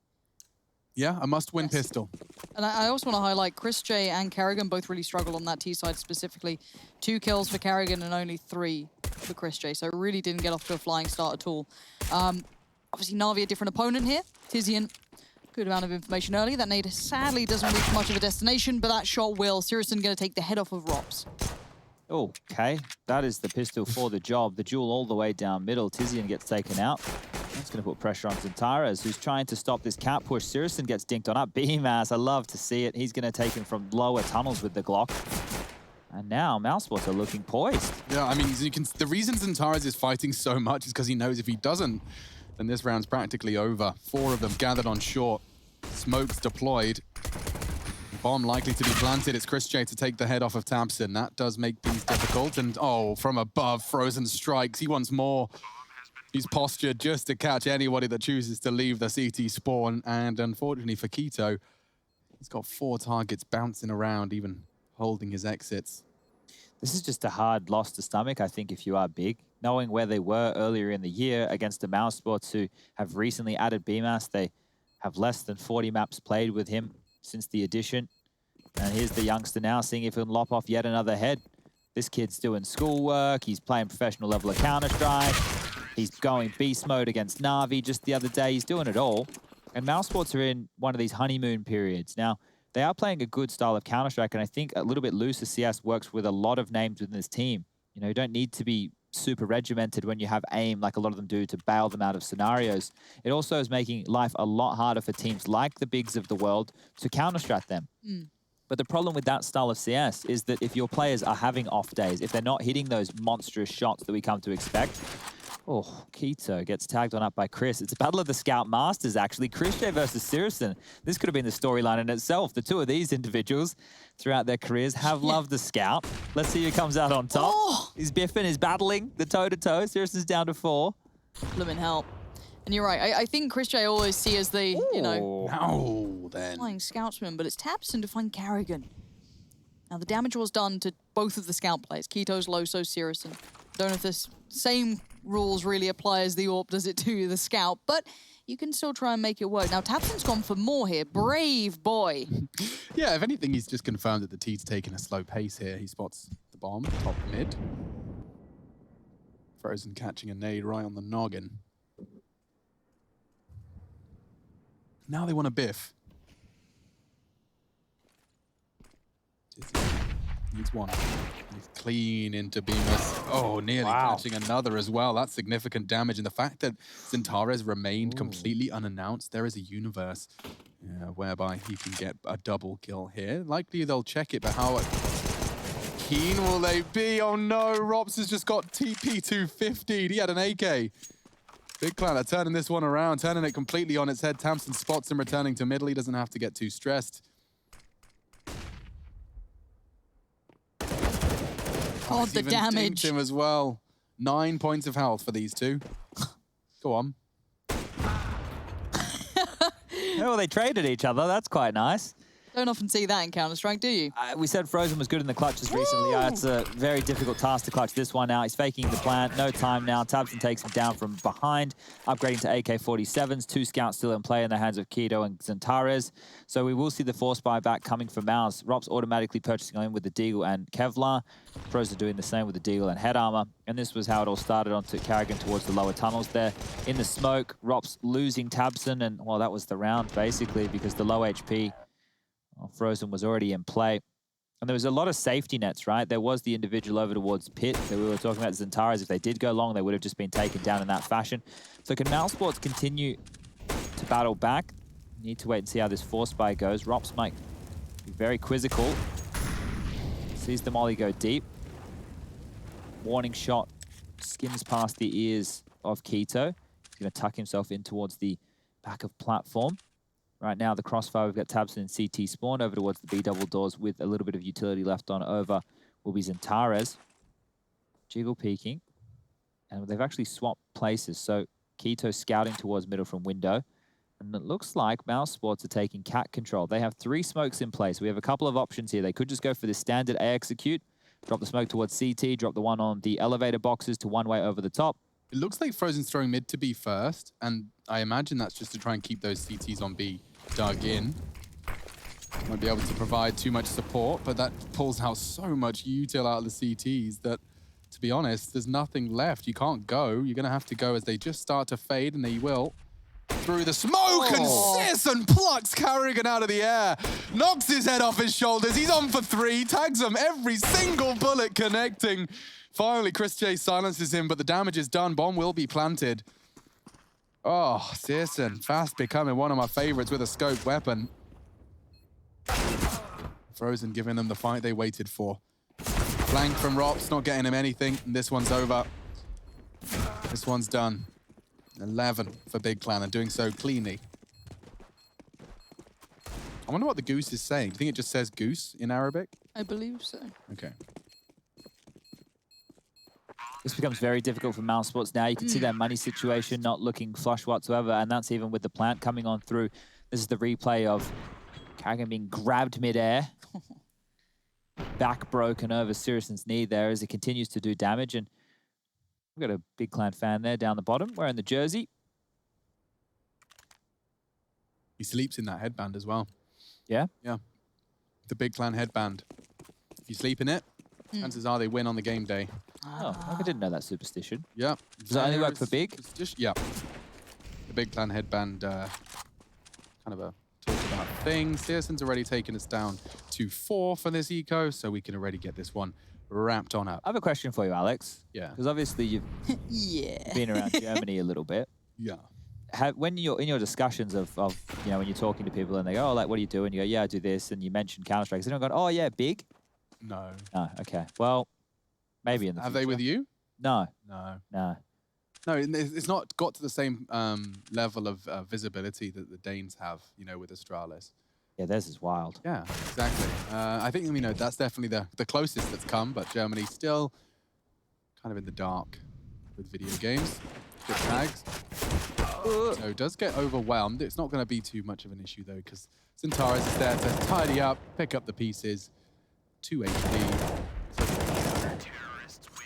Speaker 3: Yeah, a must-win pistol.
Speaker 2: And I also want to highlight Chris J and Carrigan both really struggled on that T side specifically. 2 kills for Carrigan and only 3 for Chris J, so really didn't get off to a flying start at all. Obviously, Na'Vi a different opponent here. Tizian, good amount of information early. That nade sadly doesn't reach much of a destination, but that shot will. Sirison going to take the head off of Rops.
Speaker 1: Okay, that is the pistol for the job. The duel all the way down middle. Tizian gets taken out. That's going to put pressure on Zantares, who's trying to stop this cat push. Sirison gets dinked on up. BMAS, I love to see it. He's going to take him from lower tunnels with the Glock. And now mousesports are looking poised.
Speaker 3: Yeah, I mean, you can, the reason Zantares is fighting so much is because he knows if he doesn't, then this round's practically over. 4 of them gathered on short. Smokes deployed. Bomb likely to be planted. It's Chris J to take the head off of Tabson. That does make things difficult. And oh, from above, Frozen strikes. He wants more. He's postured just to catch anybody that chooses to leave the CT spawn. And unfortunately for Keto, he's got 4 targets bouncing around, even holding his exits.
Speaker 1: This is just a hard loss to stomach, I think, if you are big. Knowing where they were earlier in the year against the mousesports who have recently added BMAS, they have less than 40 maps played with him since the addition. And here's the youngster now, seeing if he can lop off yet another head. This kid's doing schoolwork, he's playing professional level of Counter-Strike, he's going beast mode against Na'Vi just the other day, he's doing it all. And mousesports are in one of these honeymoon periods. Now, they are playing a good style of Counter-Strike, and I think a little bit looser CS works with a lot of names within this team. You know, you don't need to be super regimented when you have aim like a lot of them do to bail them out of scenarios. It also is making life a lot harder for teams like the bigs of the world to counter-strat them. But the problem with that style of CS is that if your players are having off days, if they're not hitting those monstrous shots that we come to expect, Oh, Keto gets tagged on up by Chris. It's a battle of the Scout Masters, actually. Christian versus Sirison. This could have been the storyline in itself. The two of these individuals throughout their careers have loved the Scout. Let's see who comes out on top.
Speaker 2: Oh.
Speaker 1: He's biffing, he's battling the toe-to-toe. Sirison's down to 4.
Speaker 2: Blooming hell. And you're right. I think Chris J always see as the, you know,
Speaker 3: No, then.
Speaker 2: flying scoutsman, but it's Tabson to find Carrigan. Now, the damage was done to both of the scout players. Keto's low, so Sirison. Don't know if this same rules really apply as the AWP does it to the scout, but you can still try and make it work. Now, Tabson's gone for more here. Brave boy.
Speaker 3: Yeah, if anything, he's just confirmed that the T's taking a slow pace here. He spots the bomb, top mid. Frozen catching a nade right on the noggin. Now they want a biff. Needs one. He's clean into Bemis. Oh, nearly catching another as well. That's significant damage. And the fact that Zentares remained completely unannounced, there is a universe whereby he can get a double kill here. Likely they'll check it, but how keen will they be? Oh no, Rops has just got TP250. He had an AK. Big Clan are turning this one around, turning it completely on its head. Tamsin spots him returning to middle. He doesn't have to get too stressed.
Speaker 2: Oh,
Speaker 3: He's
Speaker 2: the
Speaker 3: even
Speaker 2: damage.
Speaker 3: dinked him as well. 9 points of health for these two. Go on.
Speaker 1: Oh, they traded each other. That's quite nice.
Speaker 2: Don't often see that in Counter-Strike, do you?
Speaker 1: We said Frozen was good in the clutches recently. It's a very difficult task to clutch this one out. He's faking the plant. No time now. Tabson takes him down from behind, upgrading to AK-47s. 2 scouts still in play in the hands of Keto and Zentares. So we will see the force buyback coming from Mouse. Rops automatically purchasing him with the Deagle and Kevlar. Pros are doing the same with the Deagle and head armor. And this was how it all started onto Carrigan towards the lower tunnels there. In the smoke, Rops losing Tabson. And, well, that was the round, basically, because the low HP... Frozen was already in play. And there was a lot of safety nets, right? There was the individual over towards Pit that we were talking about, Zentares. If they did go long, they would have just been taken down in that fashion. So can mousesports continue to battle back? Need to wait and see how this force buy goes. Rops might be very quizzical. Sees the molly go deep. Warning shot skims past the ears of Keto. He's going to tuck himself in towards the back of platform. Right now, the crossfire, we've got Tabson and CT spawn over towards the B double doors with a little bit of utility left on over will be Zentares. Jiggle peeking. And they've actually swapped places. So Keto scouting towards middle from window. And it looks like mousesports are taking cat control. They have 3 smokes in place. We have a couple of options here. They could just go for the standard A execute, drop the smoke towards CT, drop the one on the elevator boxes to one way over the top.
Speaker 3: It looks like Frozen's throwing mid to B first, and I imagine that's just to try and keep those CTs on B dug in. Won't be able to provide too much support, but that pulls out so much util out of the CTs that, to be honest, there's nothing left. You can't go. You're going to have to go as they just start to fade, and they will. Through the smoke, and Sisson plucks Carrigan out of the air. Knocks his head off his shoulders. He's on for 3. Tags him. Every single bullet connecting. Finally, Chris J silences him, but the damage is done. Bomb will be planted. Oh, Sisson, fast becoming one of my favorites with a scoped weapon. Frozen giving them the fight they waited for. Flank from Rops, not getting him anything. And this one's over. This one's done. 11 for Big Clan, and doing so cleanly. I wonder what the goose is saying. Do you think it just says goose in Arabic?
Speaker 2: I believe so.
Speaker 3: Okay.
Speaker 1: This becomes very difficult for mousesports now. You can see that money situation not looking flush whatsoever, and that's even with the plant coming on through. This is the replay of Carrigan being grabbed midair. Back broken over Sirison's knee there as it continues to do damage, and we've got a Big Clan fan there down the bottom wearing the jersey.
Speaker 3: He sleeps in that headband as well.
Speaker 1: Yeah?
Speaker 3: Yeah. The Big Clan headband. If you sleep in it, chances are they win on the game day.
Speaker 1: Oh, I didn't know that superstition.
Speaker 3: Yeah.
Speaker 1: Does that only work for Big?
Speaker 3: Yeah. The Big Clan headband, kind of a talk about thing. Searson's already taken us down to 4 for this eco, so we can already get this one wrapped on up.
Speaker 1: I have a question for you, Alex.
Speaker 3: Yeah.
Speaker 1: Because obviously you've been around Germany a little bit.
Speaker 3: Yeah.
Speaker 1: When you're in your discussions of you know, when you're talking to people and they go, oh, like, what do you do? And you go, yeah, I do this. And you mention Counter-Strike. So they don't go, oh, yeah, Big?
Speaker 3: No.
Speaker 1: No, okay. Well, maybe in the
Speaker 3: Have
Speaker 1: future.
Speaker 3: they with you?
Speaker 1: No.
Speaker 3: No.
Speaker 1: No.
Speaker 3: No, it's not got to the same level of visibility that the Danes have, you know, with Astralis.
Speaker 1: Yeah, theirs is wild.
Speaker 3: Yeah, exactly. I think, you know, that's definitely the closest that's come, but Germany still kind of in the dark with video games. Good tags. So does get overwhelmed. It's not going to be too much of an issue, though, because Zentaris is there to tidy up, pick up the pieces. 2 HP.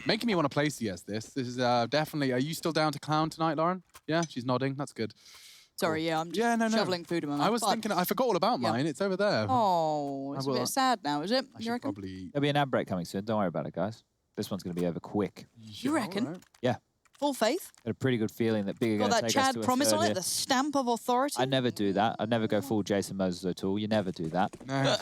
Speaker 3: Making me want to play CS this. This is definitely... Are you still down to clown tonight, Lauren? Yeah, she's nodding. That's good.
Speaker 2: Sorry, yeah, I'm just shoveling food in my mouth.
Speaker 3: I was thinking... I forgot all about mine. It's over there.
Speaker 2: Oh, it's a bit sad now, is it? You reckon?
Speaker 3: Probably...
Speaker 1: There'll be an ad break coming soon. Don't worry about it, guys. This one's going to be over quick.
Speaker 2: You reckon?
Speaker 3: Right.
Speaker 1: Yeah.
Speaker 2: Full faith?
Speaker 1: Got a pretty good feeling that Big are going to
Speaker 2: Got
Speaker 1: take
Speaker 2: that
Speaker 1: us
Speaker 2: Chad
Speaker 1: to a
Speaker 2: promise
Speaker 1: third
Speaker 2: on it,
Speaker 1: here.
Speaker 2: the stamp of authority?
Speaker 1: I'd never do that. I'd never go full Jason Moses O'Toole. You never do that.
Speaker 3: No,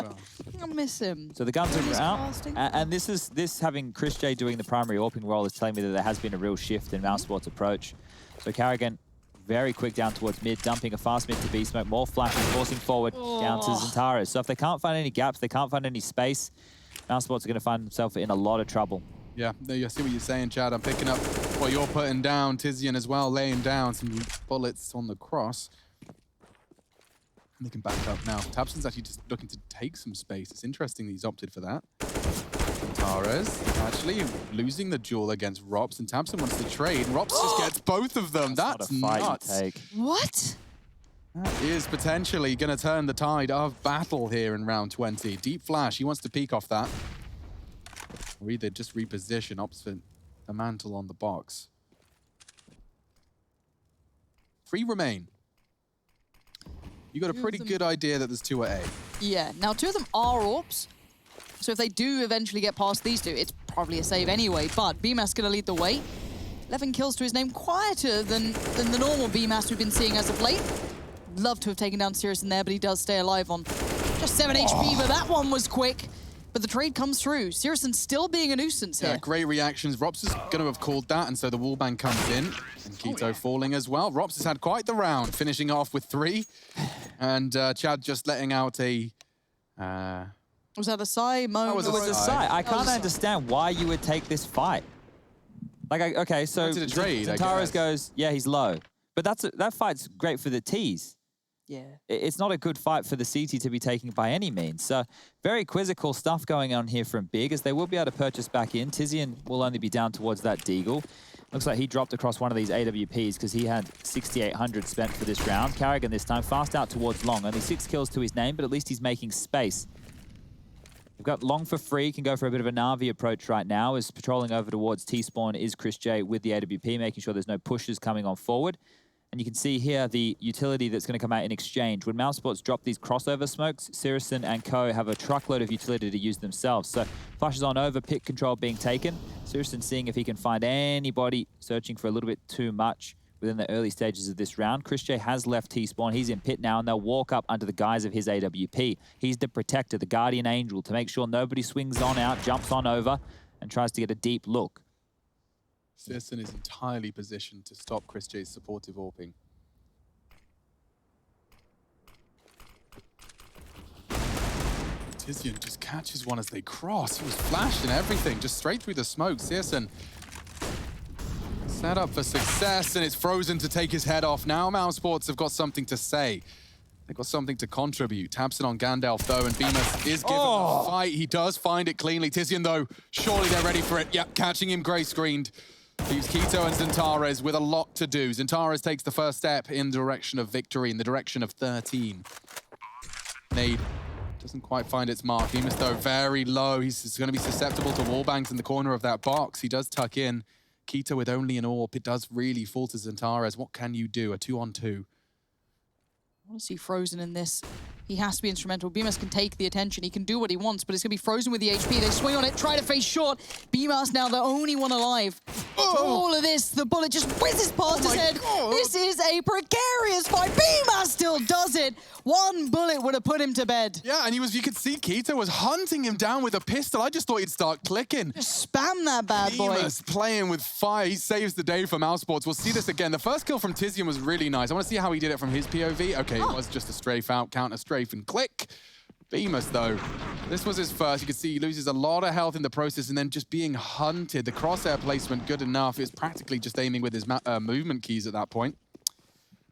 Speaker 2: I miss him.
Speaker 1: So the guns
Speaker 2: He's
Speaker 1: are out,
Speaker 2: casting.
Speaker 1: and this having Chris J doing the primary AWPing role is telling me that there has been a real shift in mousesports approach. So Carrigan, very quick down towards mid, dumping a fast mid to B smoke, more flashes, forcing forward down to Zentaris. So if they can't find any gaps, they can't find any space, mousesports are going to find themselves in a lot of trouble.
Speaker 3: Yeah, I see what you're saying, Chad. I'm picking up what you're putting down. Tizian as well, laying down some bullets on the cross. And they can back up now. Tabson's actually just looking to take some space. It's interesting that he's opted for that. Zentaris actually losing the duel against Rops, and Tabson wants to trade. Rops just gets both of them. That's
Speaker 1: not a fight
Speaker 3: nuts.
Speaker 1: you take.
Speaker 2: What?
Speaker 3: That is potentially going to turn the tide of battle here in round 20. Deep flash, he wants to peek off that. Or either just reposition opposite the mantle on the box. 3 remain. You got a pretty good idea that there's 2 at A.
Speaker 2: Yeah, now 2 of them are AWPs. So if they do eventually get past these 2, it's probably a save anyway, but BMAS gonna lead the way. 11 kills to his name, quieter than the normal BMAS we've been seeing as of late. Love to have taken down Sirius in there, but he does stay alive on just 7 HP, but that one was quick. But the trade comes through. Sirison still being a nuisance here.
Speaker 3: Yeah, great reactions. Rops is going to have called that, and so the wallbang comes in. And Keto falling as well. Rops has had quite the round, finishing off with 3. And Chad just letting out a...
Speaker 2: Was that a sigh, moan?
Speaker 3: That was
Speaker 1: It was a
Speaker 3: sigh.
Speaker 1: sight. I can't understand why you would take this fight. Like, okay, so
Speaker 3: Wanted a trade, I
Speaker 1: Zentaris
Speaker 3: guess.
Speaker 1: goes, yeah, he's low. But that fight's great for the T's.
Speaker 2: Yeah.
Speaker 1: It's not a good fight for the CT to be taking by any means. So very quizzical stuff going on here from Big, as they will be able to purchase back in. Tizian will only be down towards that Deagle. Looks like he dropped across one of these AWPs because he had 6,800 spent for this round. Carrigan this time, fast out towards Long. Only 6 kills to his name, but at least he's making space. We've got Long for free, can go for a bit of a Na'Vi approach right now, as patrolling over towards T-spawn is Chris J with the AWP, making sure there's no pushes coming on forward. And you can see here the utility that's going to come out in exchange. When mousesports drop these crossover smokes, Sirison and co have a truckload of utility to use themselves. So flashes on over, pick control being taken. Sirison seeing if he can find anybody, searching for a little bit too much within the early stages of this round. Chris J has left T-spawn. He's in pit now, and they'll walk up under the guise of his AWP. He's the protector, the guardian angel, to make sure nobody swings on out, jumps on over, and tries to get a deep look.
Speaker 3: Sirson is entirely positioned to stop Chris J's supportive AWPing. Tizian just catches one as they cross. He was flashed and everything, just straight through the smoke. Sirson set up for success, and it's frozen to take his head off. Now mousesports have got something to say. They've got something to contribute. Tabson on Gandalf, though, and Bemis is given a fight. He does find it cleanly. Tizian, though, surely they're ready for it. Yep, catching him gray-screened. Leaves Keto and Zentaris with a lot to do. Zentaris takes the first step in the direction of victory, in the direction of 13. Nade doesn't quite find its mark. Bemis, though, very low. He's going to be susceptible to wallbangs in the corner of that box. He does tuck in. Keto with only an AWP. It does really fall to Zentaris. What can you do? A 2-on-2.
Speaker 2: I want to see Frozen in this. He has to be instrumental. Bemis can take the attention. He can do what he wants, but it's going to be Frozen with the HP. They swing on it, try to face short. Bemis now the only one alive. All of this, the bullet just whizzes past his head.
Speaker 3: God.
Speaker 2: This is a precarious fight. Bemis still does it. One bullet would have put him to bed.
Speaker 3: Yeah, and you could see Keto was hunting him down with a pistol. I just thought he'd start clicking.
Speaker 2: Just spam that bad boy.
Speaker 3: Bemis playing with fire. He saves the day for mousesports. We'll see this again. The first kill from Tizian was really nice. I want to see how he did it from his POV. Okay, it was just a strafe out, counter strafe, and click. Bemis, though, This was his first. You can see he loses a lot of health in the process and then just being hunted. The crosshair placement, good enough. It's practically just aiming with his movement keys at that point.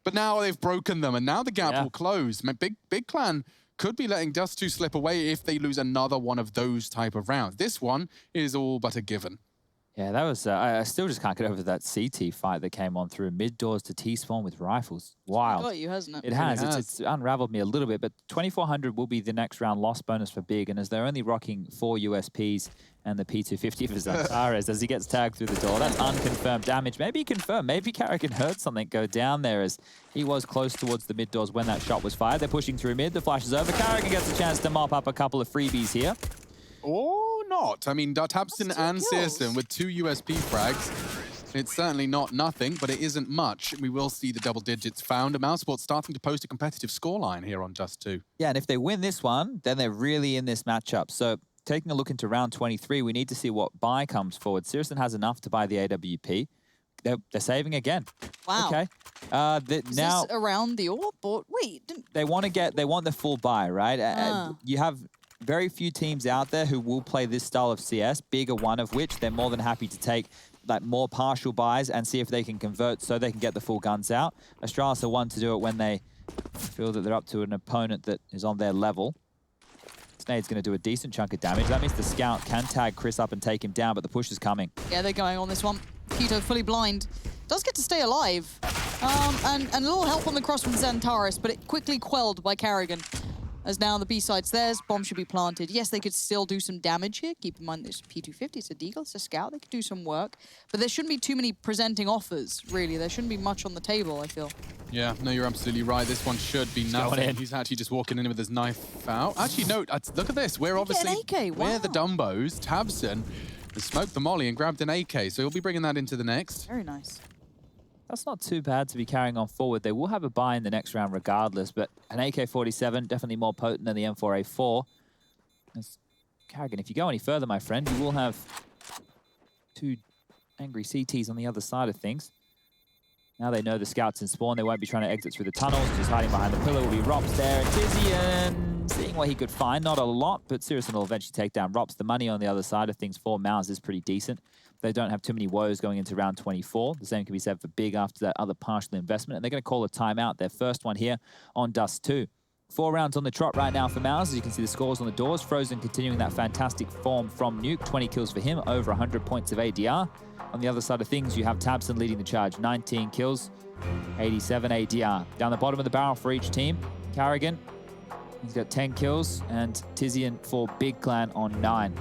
Speaker 3: But now they've broken them, and now the gap will close. Big Clan could be letting Dust2 slip away if they lose another one of those type of rounds. This one is all but a given.
Speaker 1: Yeah, that was, I still just can't get over that CT fight that came on through mid doors to T-spawn with rifles. Wild.
Speaker 2: Got you, hasn't it?
Speaker 1: It has. It's unraveled me a little bit, but 2,400 will be the next round loss bonus for Big, and as they're only rocking 4 USPs and the P250 for Zantares as he gets tagged through the door. That's unconfirmed damage. Maybe confirmed. Maybe Carrigan heard something go down there as he was close towards the mid doors when that shot was fired. They're pushing through mid. The flash is over. Carrigan gets a chance to mop up a couple of freebies here.
Speaker 3: Or not. I mean, Tabson and Searson with 2 USP frags. It's certainly not nothing, but it isn't much. We will see the double digits found. And mousesports starting to post a competitive scoreline here on Dust2.
Speaker 1: Yeah, and if they win this one, then they're really in this matchup. So taking a look into round 23, we need to see what buy comes forward. Searson has enough to buy the AWP. They're saving again.
Speaker 2: Wow.
Speaker 1: Okay.
Speaker 2: Is
Speaker 1: now
Speaker 2: this around the AWP? Or wait,
Speaker 1: they want the full buy, right? You have very few teams out there who will play this style of CS. Big are one of which. They're more than happy to take like more partial buys and see if they can convert so they can get the full guns out. Astralis are one to do it when they feel that they're up to an opponent that is on their level. Snade's going to do a decent chunk of damage. That means the scout can tag Chris up and take him down, but the push is coming.
Speaker 2: Yeah, they're going on this one. Keto fully blind. Does get to stay alive. And a little help on the cross from Zantares, but it quickly quelled by Carrigan. As now the B-side's theirs, bomb should be planted. Yes, they could still do some damage here. Keep in mind this P250, it's a deagle, it's a scout. They could do some work. But there shouldn't be too many presenting offers, really. There shouldn't be much on the table, I feel.
Speaker 3: Yeah, no, you're absolutely right. This one should be nothing. He's actually just walking in with his knife out. Actually, no, look at this. We're obviously...
Speaker 2: AK, wow.
Speaker 3: We're the Dumbos. Tabson has smoked the molly and grabbed an AK, so he'll be bringing that into the next.
Speaker 2: Very nice.
Speaker 1: That's not too bad to be carrying on forward. They will have a buy in the next round regardless, but an AK-47, definitely more potent than the M4A4. Carrigan, if you go any further, my friend, you will have 2 angry CTs on the other side of things. Now they know the scout's in spawn. They won't be trying to exit through the tunnels. Just hiding behind the pillar will be Rops there. And Tizian seeing what he could find. Not a lot, but Searson will eventually take down Rops. The money on the other side of things for Mouse is pretty decent. They don't have too many woes going into round 24. The same can be said for Big after that other partial investment. And they're going to call a timeout, their first one here on Dust2. 4 rounds on the trot right now for Mouse. As you can see the scores on the doors. Frozen continuing that fantastic form from Nuke. 20 kills for him, over 100 points of ADR. On the other side of things, you have Tabson leading the charge. 19 kills, 87 ADR. Down the bottom of the barrel for each team, Carrigan, he's got 10 kills, and Tizian for Big Clan on 9.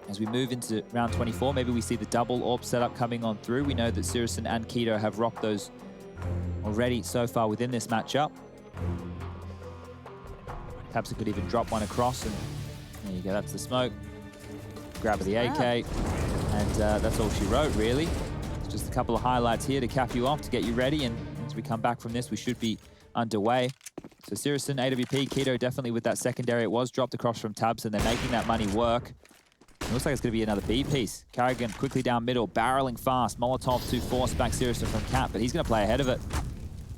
Speaker 1: As we move into round 24, maybe we see the double AWP setup coming on through. We know that Searson and Keto have rocked those already so far within this matchup. Tabson could even drop one across, and there you go, that's the smoke. Grab the AK, and that's all she wrote, really. It's just a couple of highlights here to cap you off, to get you ready, and as we come back from this, we should be underway. So Searson, AWP, Keto definitely with that secondary. It was dropped across from Tabson. They're making that money work. It looks like it's going to be another B piece. Carrigan quickly down middle, barreling fast. Molotov to force back Searson from Cap, but he's going to play ahead of it.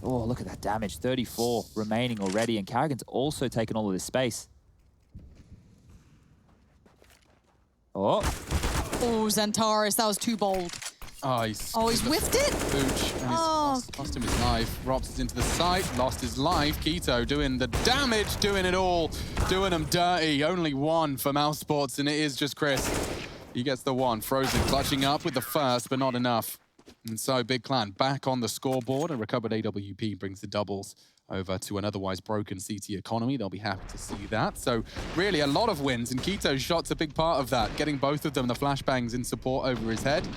Speaker 1: Oh, look at that damage. 34 remaining already, and Carrigan's also taken all of this space. Oh,
Speaker 2: Zantares, that was too bold.
Speaker 3: Oh, he's
Speaker 2: whiffed it?
Speaker 3: Booch, and lost him his life. Rops is into the site, lost his life. Keto doing the damage, doing it all, doing them dirty. Only one for mousesports, and it is just Chris. He gets the one. Frozen clutching up with the first, but not enough. And so Big Clan back on the scoreboard, and recovered AWP brings the doubles over to an otherwise broken CT economy. They'll be happy to see that. So really a lot of wins, and Keto's shot's a big part of that. Getting both of them, the flashbangs in support over his head.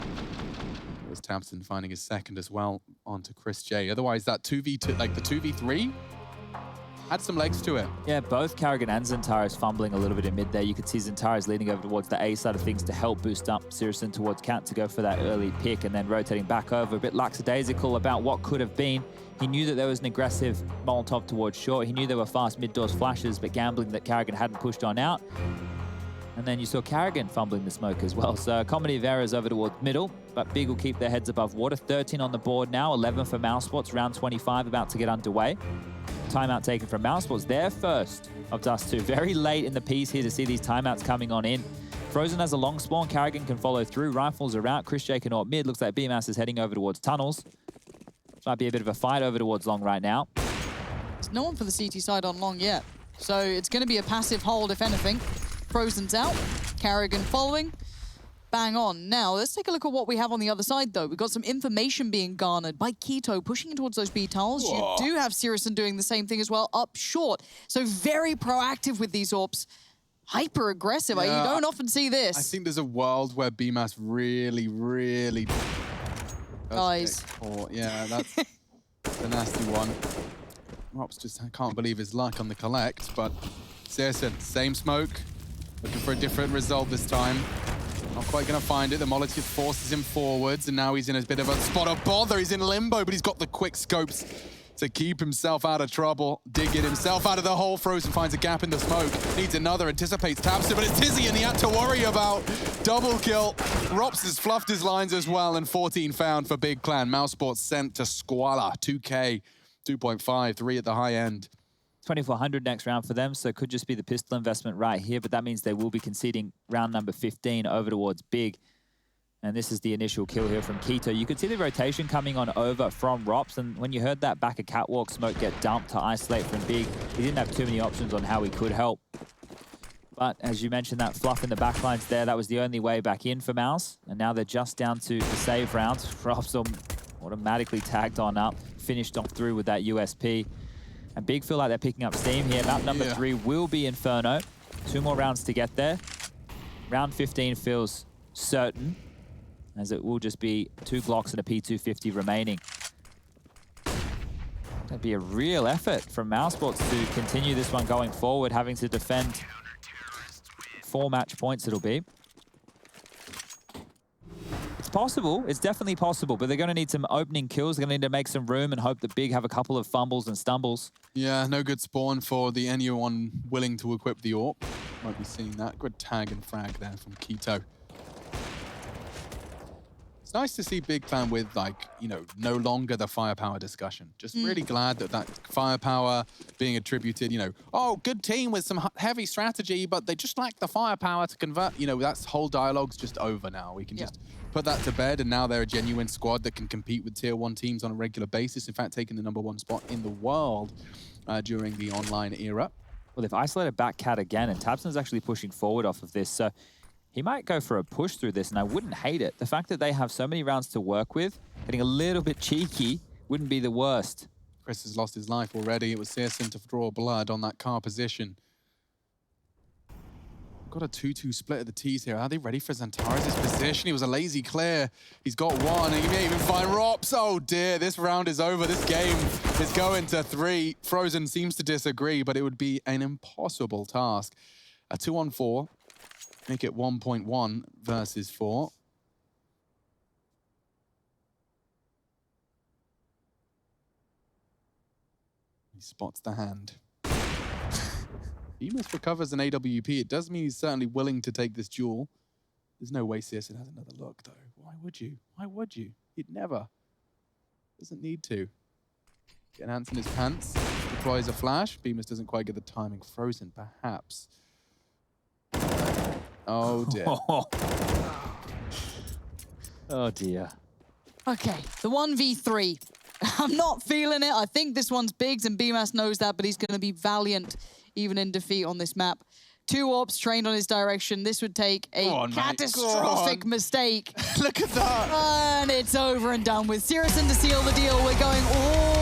Speaker 3: There's Tabson finding his second as well onto Chris J. Otherwise that 2v2, like the 2v3, had some legs to it.
Speaker 1: yeah, both Carrigan and Zantares fumbling a little bit in mid there. You could see Zantares leaning over towards the A side of things to help boost up Searson towards Cat to go for that early pick, and then rotating back over, a bit lackadaisical about what could have been. He knew that there was an aggressive Molotov towards short. He knew there were fast mid-doors flashes, but gambling that Carrigan hadn't pushed on out. And then you saw Carrigan fumbling the smoke as well. So a comedy of errors over towards middle, but Big will keep their heads above water. 13 on the board now, 11 for mousesports, round 25 about to get underway. timeout taken from mousesports. Their first of Dust2. Very late in the piece here to see these timeouts coming on in. Frozen has a long spawn. Carrigan can follow through. Rifles are out. Chris J can AWP mid. Looks like BMAS is heading over towards tunnels. Might be a bit of a fight over towards long right now.
Speaker 2: There's no one for the CT side on long yet. So it's going to be a passive hold, if anything. Frozen's out. Carrigan following. Bang on. Now, let's take a look at what we have on the other side, though. We've got some information being garnered by Keto, pushing in towards those B tunnels. You do have Sirison doing the same thing as well, up short. So very proactive with these AWPs. Hyper aggressive. You don't often see this.
Speaker 3: I think there's a world where BMAS really
Speaker 2: Guys.
Speaker 3: Yeah, that's a nasty one. Rops just can't believe his luck on the collect, but Sirison, same smoke. Looking for a different result this time. Not quite going to find it. The Molotov forces him forwards, and now he's in a bit of a spot of bother. He's in limbo, but he's got the quick scopes to keep himself out of trouble. Digging himself out of the hole. Frozen finds a gap in the smoke. Needs another, anticipates Tabster, but it's Tizzy, and he had to worry about double kill. Rops has fluffed his lines as well, and 14 found for Big Clan. mousesports sent to Squala. 2K, 2.5, 3 at the high end.
Speaker 1: 2,400 next round for them, so it could just be the pistol investment right here, but that means they will be conceding round number 15 over towards Big. And this is the initial kill here from Keto. You could see the rotation coming on over from Rops, and when you heard that back of catwalk smoke get dumped to isolate from Big, he didn't have too many options on how he could help. But as you mentioned, that fluff in the backlines there, that was the only way back in for Mouse, and now they're just down to the save rounds. Rops automatically tagged on up, finished off through with that USP. And Big feel like they're picking up steam here. Map number 3 will be Inferno. 2 more rounds to get there. Round 15 feels certain, as it will just be 2 Glocks and a P250 remaining. That'd be a real effort from mousesports to continue this one going forward, having to defend 4 match points it'll be. It's possible, it's definitely possible, but they're going to need some opening kills. They're going to need to make some room and hope that Big have a couple of fumbles and stumbles.
Speaker 3: Yeah, no good spawn for the anyone willing to equip the AWP. Might be seeing that. Good tag and frag there from Keto. It's nice to see Big Clan with, like, you know, no longer the firepower discussion. Just really glad that that firepower being attributed, you know, oh, good team with some heavy strategy, but they just lack the firepower to convert. You know, that whole dialogue's just over now. We can just put that to bed, and now they're a genuine squad that can compete with tier 1 teams on a regular basis. In fact, taking the #1 spot in the world during the online era.
Speaker 1: Well, they've isolated back Cat again, and Tabson's actually pushing forward off of this, so he might go for a push through this, and I wouldn't hate it. The fact that they have so many rounds to work with, getting a little bit cheeky, wouldn't be the worst.
Speaker 3: Chris has lost his life already. It was Searson to draw blood on that car position. Got a 2-2 split at the T's here. Are they ready for Xantares' position? He was a lazy clear. He's got one, and he may even find Rops. Oh dear, this round is over. This game is going to 3. Frozen seems to disagree, but it would be an impossible task. A 2-on-4. Make it 1.1 versus 4. He spots the hand. Emus recovers an AWP. It does mean he's certainly willing to take this duel. There's no way Searson has another look, though. Why would you? Why would you? He'd never. Doesn't need to. Get Hans in his pants. Deploys a flash. Bemis doesn't quite get the timing. Frozen, perhaps. Oh, dear.
Speaker 1: Oh, dear.
Speaker 2: Okay, the 1v3. I'm not feeling it. I think this one's Biggs, and BMAS knows that, but he's going to be valiant even in defeat on this map. 2 AWPs trained on his direction. This would take a catastrophic mistake.
Speaker 3: Look at that.
Speaker 2: And it's over and done with. Sirison to seal the deal. We're going all